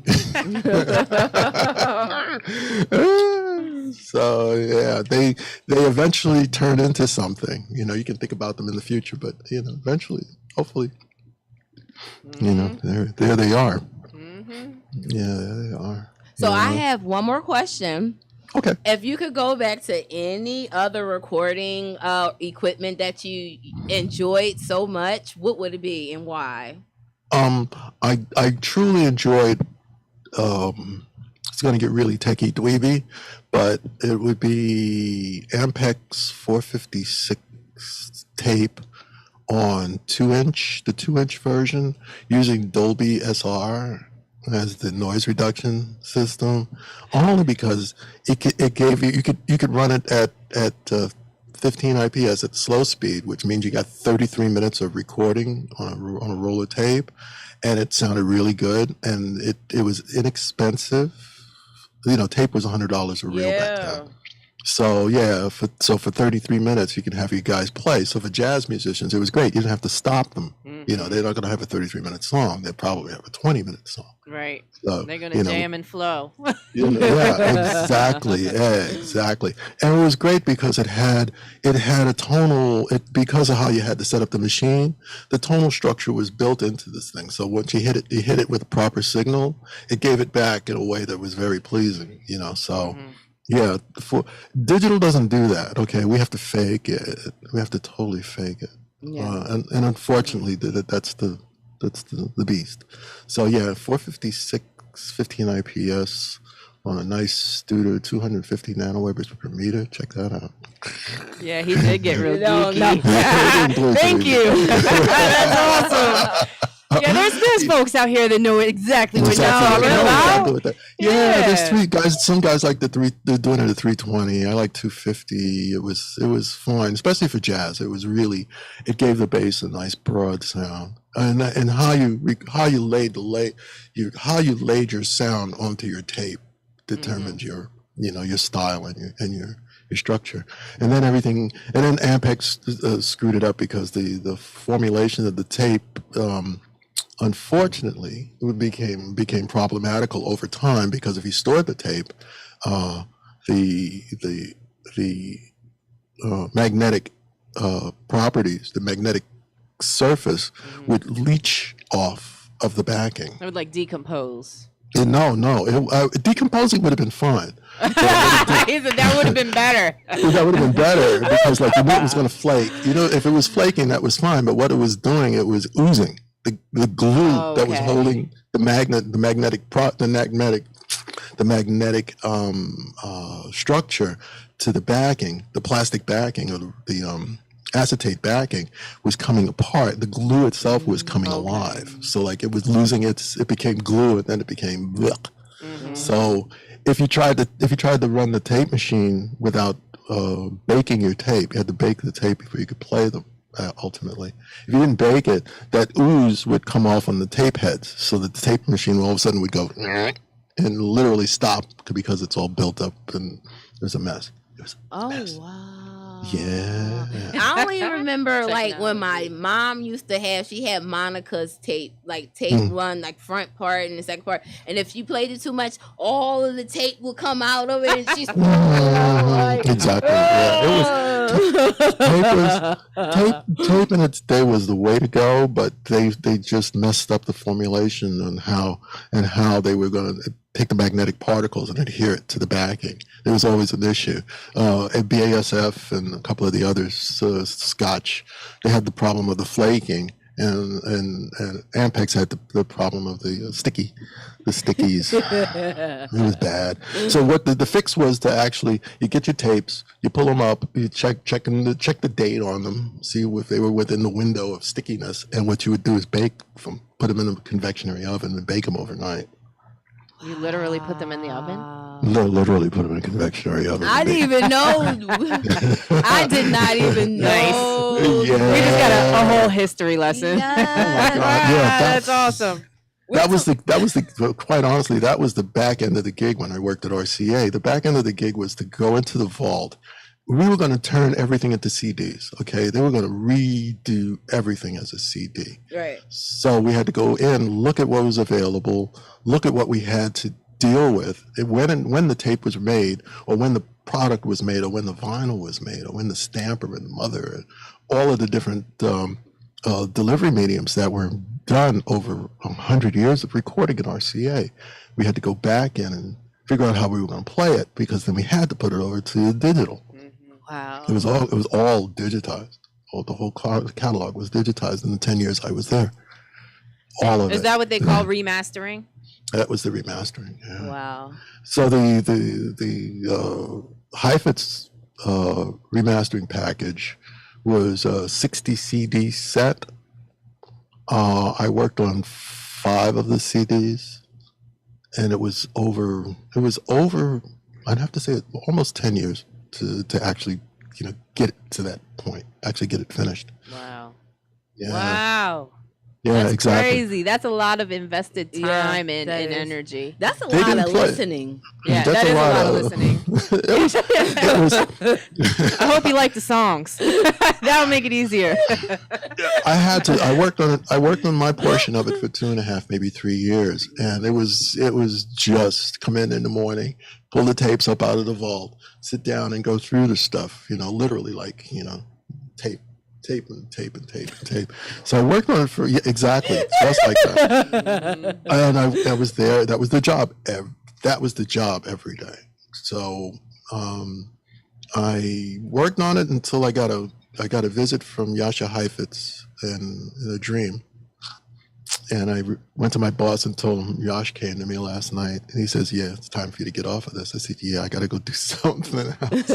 [SPEAKER 4] So yeah, they eventually turn into something. You can think about them in the future, but eventually, hopefully, there they are.
[SPEAKER 2] Mm-hmm.
[SPEAKER 4] Yeah, there they are.
[SPEAKER 3] So I have one more question.
[SPEAKER 4] Okay.
[SPEAKER 3] If you could go back to any other recording equipment that you enjoyed so much, what would it be and why?
[SPEAKER 4] I truly enjoyed. It's going to get really techie dweeby, but it would be Ampex 456 tape on 2-inch, the 2-inch version, using Dolby SR as the noise reduction system, only because it gave you could run it at 15 IPS at slow speed, which means you got 33 minutes of recording on a roll of tape, and it sounded really good, and it was inexpensive. Tape was $100 a reel back then. So yeah, for 33 minutes you can have you guys play. So for jazz musicians, it was great. You didn't have to stop them.
[SPEAKER 2] Mm-hmm.
[SPEAKER 4] They're not going to have a 33-minute song. They'll probably have a 20-minute song.
[SPEAKER 2] Right.
[SPEAKER 4] So,
[SPEAKER 2] they're going to jam and flow.
[SPEAKER 4] Yeah, exactly. And it was great because it had a tonal. Because of how you had to set up the machine, the tonal structure was built into this thing. So once you hit it with a proper signal, it gave it back in a way that was very pleasing. So.
[SPEAKER 2] Mm-hmm.
[SPEAKER 4] Yeah, digital doesn't do that. Okay, we have to fake it. We have to totally fake it.
[SPEAKER 3] Yeah.
[SPEAKER 4] And unfortunately, that's the beast. So yeah, 456, 15 IPS on a nice Studer, 250 nanowebers per meter. Check that out.
[SPEAKER 2] Yeah, he did get real
[SPEAKER 3] No,
[SPEAKER 2] geeky.
[SPEAKER 3] no.
[SPEAKER 2] Thank you. That's awesome. Yeah, there's folks out here that know exactly what you're talking about.
[SPEAKER 4] Yeah, there's three guys. Some guys like they're doing it at 320. I like 250. It was fine, especially for jazz. It gave the bass a nice broad sound. And how you laid your sound onto your tape determines your style and your structure. And then Ampex screwed it up because the formulation of the tape, unfortunately, it became problematical over time, because if you stored the tape, the magnetic properties, the magnetic surface would leach off of the backing.
[SPEAKER 2] It would like decompose.
[SPEAKER 4] No, decomposing would have been fine.
[SPEAKER 2] That would have been better.
[SPEAKER 4] That would have been better, because like the wood was going to flake. If it was flaking, that was fine. But what it was doing, it was oozing. The glue that was holding the magnetic structure to the backing, the plastic backing, or the acetate backing, was coming apart. The glue itself was coming alive. So like it was losing it became glue, and then it became blech. So if you tried to run the tape machine without baking your tape, you had to bake the tape before you could play them. Ultimately, if you didn't bake it, that ooze would come off on the tape heads, so that the tape machine all of a sudden would go and literally stop, because it's all built up and it was a mess.
[SPEAKER 3] Wow.
[SPEAKER 4] Yeah.
[SPEAKER 3] I only remember like when my mom used to she had Monica's tape run like front part and the second part, and if you played it too much, all of the tape would come out of it, and she's
[SPEAKER 4] exactly. Yeah. Tape in its day was the way to go, but they just messed up the formulation and how they were going to take the magnetic particles and adhere it to the backing. There was always an issue. At BASF and a couple of the others, Scotch, they had the problem of the flaking, and Ampex had the problem of the stickies. It was bad. So what the fix was to actually, you get your tapes, you pull them up, you check the date on them, see if they were within the window of stickiness, and what you would do is bake them, put them in a convectionary oven and bake them overnight.
[SPEAKER 2] You literally put them in the oven?
[SPEAKER 4] No, literally put them in a convectionary oven.
[SPEAKER 3] I didn't even know. I did not even know.
[SPEAKER 2] Nice.
[SPEAKER 4] Yeah.
[SPEAKER 2] We just got a whole history lesson.
[SPEAKER 3] Yes.
[SPEAKER 4] Oh my God. Yeah,
[SPEAKER 2] that's awesome.
[SPEAKER 4] That was quite honestly, that was the back end of the gig when I worked at RCA. The back end of the gig was to go into the vault. We were going to turn everything into CDs, okay? They were going to redo everything as a CD.
[SPEAKER 3] Right.
[SPEAKER 4] So we had to go in, look at what was available, look at what we had to deal with. When the tape was made, or when the product was made, or when the vinyl was made, or when the stamper and the mother, and all of the different delivery mediums that were done over 100 years of recording at RCA. We had to go back in and figure out how we were going to play it, because then we had to put it over to digital.
[SPEAKER 3] Wow.
[SPEAKER 4] It was all digitized. The whole catalog was digitized in the 10 years I was there. All of it.
[SPEAKER 2] Is that what they call remastering?
[SPEAKER 4] That was the remastering. Yeah.
[SPEAKER 3] Wow.
[SPEAKER 4] So the Heifetz remastering package was a 60 CD set. I worked on 5 of the CDs, and it was over. I'd have to say almost 10 years to actually get it to that point, actually get it finished.
[SPEAKER 2] Wow.
[SPEAKER 4] Yeah.
[SPEAKER 2] Wow.
[SPEAKER 4] Yeah,
[SPEAKER 2] That's
[SPEAKER 4] exactly.
[SPEAKER 2] crazy. That's a lot of invested time and
[SPEAKER 3] that is.
[SPEAKER 2] energy.
[SPEAKER 3] That's a
[SPEAKER 4] They
[SPEAKER 3] lot
[SPEAKER 4] didn't
[SPEAKER 3] of
[SPEAKER 4] play.
[SPEAKER 3] listening.
[SPEAKER 2] Yeah,
[SPEAKER 4] That's
[SPEAKER 2] that is a lot of listening.
[SPEAKER 4] it was,
[SPEAKER 2] I hope you like the songs. That'll make it easier.
[SPEAKER 4] I worked on it. I worked on my portion of it for 2.5, maybe 3 years, and it was just come in the morning, pull the tapes up out of the vault, sit down and go through the stuff. Literally like tape and tape and tape and tape. So I worked on it for exactly just like that. And I was there. That was the job. That was the job every day. So I worked on it until I got a visit from Jascha Heifetz in a dream, And I went to my boss and told him, Yash came to me last night. And he says, yeah, it's time for you to get off of this. I said, yeah, I got to go do something else.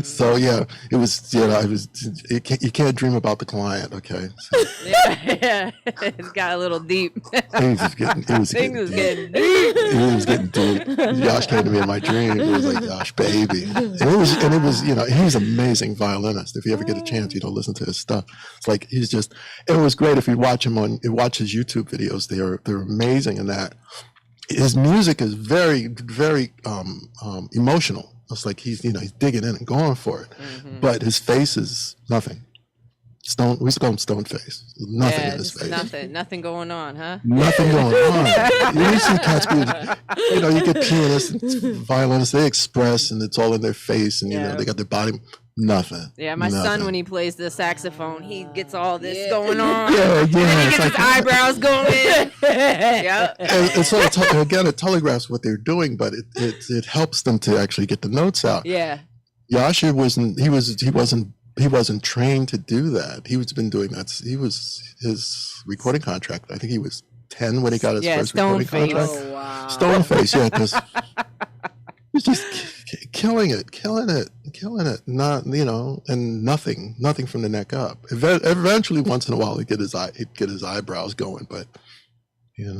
[SPEAKER 4] So, yeah, it was, you can't dream about the client, okay? So,
[SPEAKER 2] Yeah, it's got a little deep.
[SPEAKER 4] things was getting deep. It was getting deep. Yash came to me in my dream. It was like, Yash, baby. And it was, he's an amazing violinist. If you ever get a chance, listen to his stuff. It's like, it was great if you watch his YouTube videos. They're amazing in that. His music is very, very emotional. It's like he's digging in and going for it. But his face is nothing. We used to call him stone face. Nothing in his face.
[SPEAKER 2] Nothing going on, huh?
[SPEAKER 4] Nothing going on. You see cats be, you get pianists and violinists, they express and it's all in their face and they got their body. Nothing.
[SPEAKER 2] Yeah, my son, when he plays the saxophone, he gets all this going on.
[SPEAKER 4] Yeah.
[SPEAKER 2] And he gets his eyebrows going. Yeah.
[SPEAKER 4] And so again, it telegraphs what they're doing, but it helps them to actually get the notes out.
[SPEAKER 2] Yeah.
[SPEAKER 4] Yasha wasn't trained to do that. He's been doing that. His recording contract. I think he was 10 when he got his first recording contract.
[SPEAKER 3] Oh, wow.
[SPEAKER 4] Stoneface, yeah, because he's just killing it. Not, and nothing from the neck up. Eventually, once in a while, he'd get his eyebrows going, but.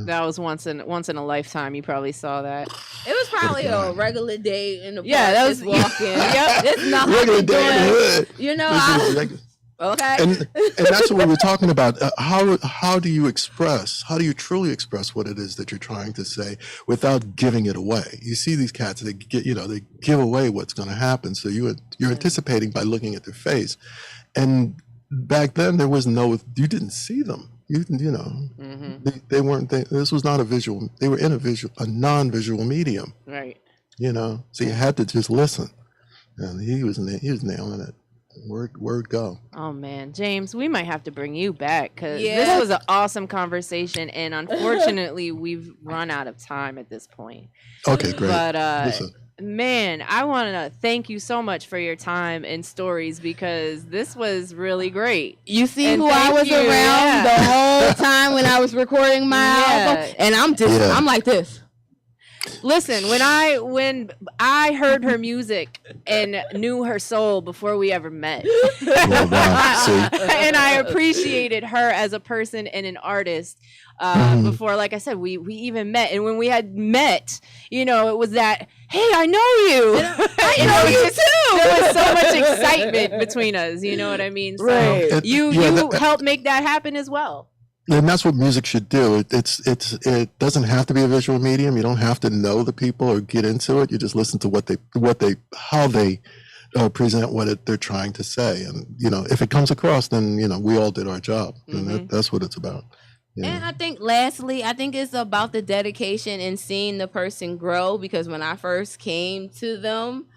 [SPEAKER 2] That was once in a lifetime. You probably saw that.
[SPEAKER 3] It was probably a regular day in the park.
[SPEAKER 2] Yeah, that was
[SPEAKER 3] just walking. Yep, it's nothing.
[SPEAKER 4] Regular day in the hood.
[SPEAKER 3] Okay.
[SPEAKER 4] And that's what we were talking about. How do you truly express what it is that you're trying to say without giving it away? You see these cats, they give away what's going to happen. So you're anticipating by looking at their face. And back then you didn't see them. They weren't. This was not a visual. They were in a non-visual medium.
[SPEAKER 2] Right.
[SPEAKER 4] So you had to just listen, and he was nailing it. Word go.
[SPEAKER 2] Oh man, James, we might have to bring you back because this was an awesome conversation, and unfortunately, we've run out of time at this point.
[SPEAKER 4] Okay, great.
[SPEAKER 2] But
[SPEAKER 4] listen.
[SPEAKER 2] man, I want to thank you so much for your time and stories because this was really great.
[SPEAKER 3] You see who I was around the whole time when I was recording my album, and I'm like this.
[SPEAKER 2] Listen, when I heard her music and knew her soul before we ever met, and I appreciated her as a person and an artist before, like I said, we even met. And when we had met, it was that, hey, I know you. I know you too. There was so much excitement between us. You know what I mean? So
[SPEAKER 3] right.
[SPEAKER 2] You helped make that happen as well.
[SPEAKER 4] And that's what music should do. It doesn't have to be a visual medium. You don't have to know the people or get into it. You just listen to how they present what they're trying to say. And if it comes across, then we all did our job. And that's what it's about.
[SPEAKER 3] And I think lastly, it's about the dedication and seeing the person grow, because when I first came to them,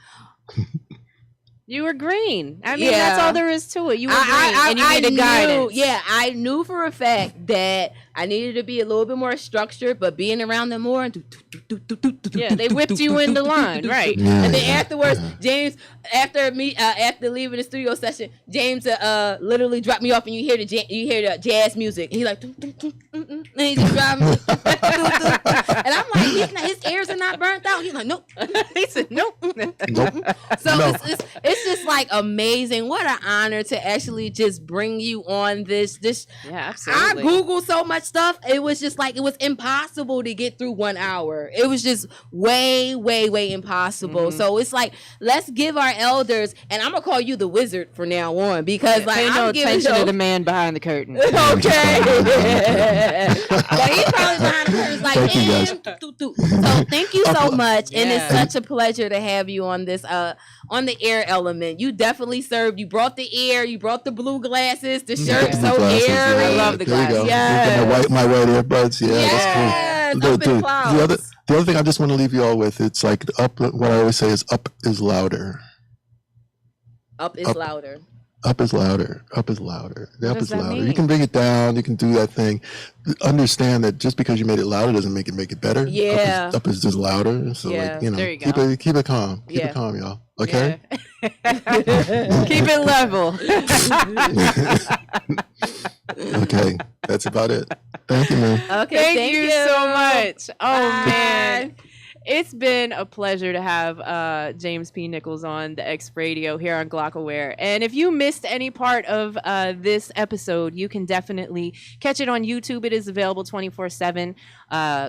[SPEAKER 2] you were green. I mean, that's all there is to it. You were green, and you needed guidance.
[SPEAKER 3] Yeah, I knew for a fact that I needed to be a little bit more structured, but being around them more,
[SPEAKER 2] they whipped you in the line, right?
[SPEAKER 3] And then afterwards, James, after leaving the studio session, James literally dropped me off, and you hear the jazz music, and he's like, and he just dropped me, and I'm like, his ears are not burnt out. He's like, nope.
[SPEAKER 2] He said, nope.
[SPEAKER 3] So it's just like amazing. What an honor to actually just bring you on this.
[SPEAKER 2] Yeah, absolutely.
[SPEAKER 3] I Googled so much stuff. It was just like, it was impossible to get through 1 hour. It was just way, way, way impossible. So it's like, let's give our elders, and I'm gonna call you the wizard from now on, because
[SPEAKER 2] pay no attention to the man behind the curtain.
[SPEAKER 3] Okay. But he's probably behind the curtain like, so thank you so much. And it's such a pleasure to have you on this on the air element. You definitely served. You brought the air, you brought the blue glasses, the shirt so airy.
[SPEAKER 2] I love the glasses.
[SPEAKER 3] Yes.
[SPEAKER 4] My white earbuds.
[SPEAKER 3] Yes.
[SPEAKER 4] That's cool. The other thing I just want to leave you all with, it's like what I always say is up is louder.
[SPEAKER 3] Up is louder.
[SPEAKER 4] Up is louder. Up is louder. The up
[SPEAKER 2] does
[SPEAKER 4] is
[SPEAKER 2] that
[SPEAKER 4] louder.
[SPEAKER 2] mean?
[SPEAKER 4] You can bring it down. You can do that thing. Understand that just because you made it louder doesn't make it better.
[SPEAKER 3] Yeah.
[SPEAKER 4] Up is just louder. So
[SPEAKER 3] Yeah.
[SPEAKER 2] There you
[SPEAKER 4] keep
[SPEAKER 2] go.
[SPEAKER 4] it calm. Keep
[SPEAKER 3] Yeah.
[SPEAKER 4] it calm, y'all. Okay.
[SPEAKER 2] Yeah. Keep it level.
[SPEAKER 4] Okay. That's about it. Thank you, man.
[SPEAKER 3] Okay,
[SPEAKER 2] Thank you so much. Oh
[SPEAKER 3] Bye.
[SPEAKER 2] man. It's been a pleasure to have James P. Nichols on the X Radio here on Glocawear. And if you missed any part of this episode, you can definitely catch it on YouTube. It is available 24/7.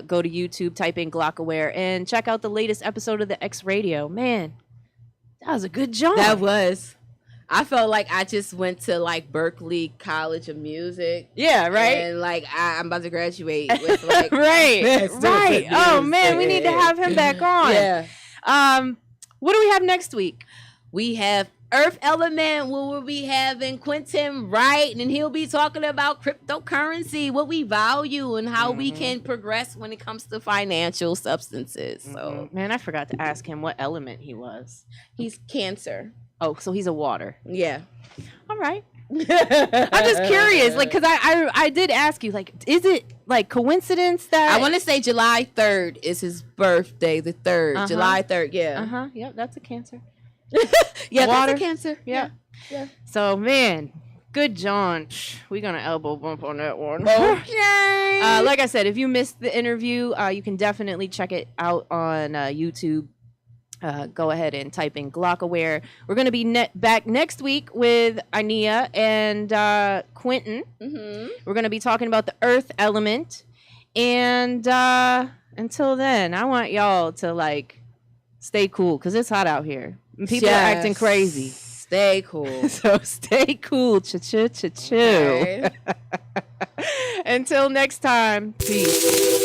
[SPEAKER 2] Go to YouTube, type in Glocawear, and check out the latest episode of the X Radio. Man, that was a good job.
[SPEAKER 3] That was. I felt like I just went to like Berkeley College of Music.
[SPEAKER 2] Yeah, right?
[SPEAKER 3] And like I'm about to graduate with like
[SPEAKER 2] right.
[SPEAKER 3] Master of
[SPEAKER 2] Right. Oh man, we need to
[SPEAKER 3] Music.
[SPEAKER 2] have him back on.
[SPEAKER 3] Yeah.
[SPEAKER 2] What do we have next week?
[SPEAKER 3] We have Earth Element, where we'll be having Quentin Wright, and he'll be talking about cryptocurrency, what we value, and how we can progress when it comes to financial substances. So
[SPEAKER 2] Man, I forgot to ask him what element he was.
[SPEAKER 3] he's Cancer.
[SPEAKER 2] Oh, so he's a water.
[SPEAKER 3] Yeah.
[SPEAKER 2] All right. I'm just curious, like, because I did ask you, like, is it like coincidence that
[SPEAKER 3] I want to say July 3rd is his birthday, the 3rd.
[SPEAKER 2] Uh-huh.
[SPEAKER 3] July 3rd, yeah.
[SPEAKER 2] Uh-huh. Yep, that's a Cancer.
[SPEAKER 3] Yeah,
[SPEAKER 2] Water.
[SPEAKER 3] that's a Cancer.
[SPEAKER 2] Yeah.
[SPEAKER 3] Yeah.
[SPEAKER 2] So man, good John. We're gonna elbow bump on that one.
[SPEAKER 3] Okay.
[SPEAKER 2] Like I said, if you missed the interview, you can definitely check it out on YouTube. Go ahead and type in Glocawear. We're going to be back next week with Ania and Quentin.
[SPEAKER 3] Mm-hmm.
[SPEAKER 2] We're going to be talking about the earth element. And until then, I want y'all to like stay cool because it's hot out here. And people are acting crazy.
[SPEAKER 3] Stay cool.
[SPEAKER 2] So stay cool. Cha-cha-cha-choo.
[SPEAKER 3] Okay.
[SPEAKER 2] Until next time. Peace.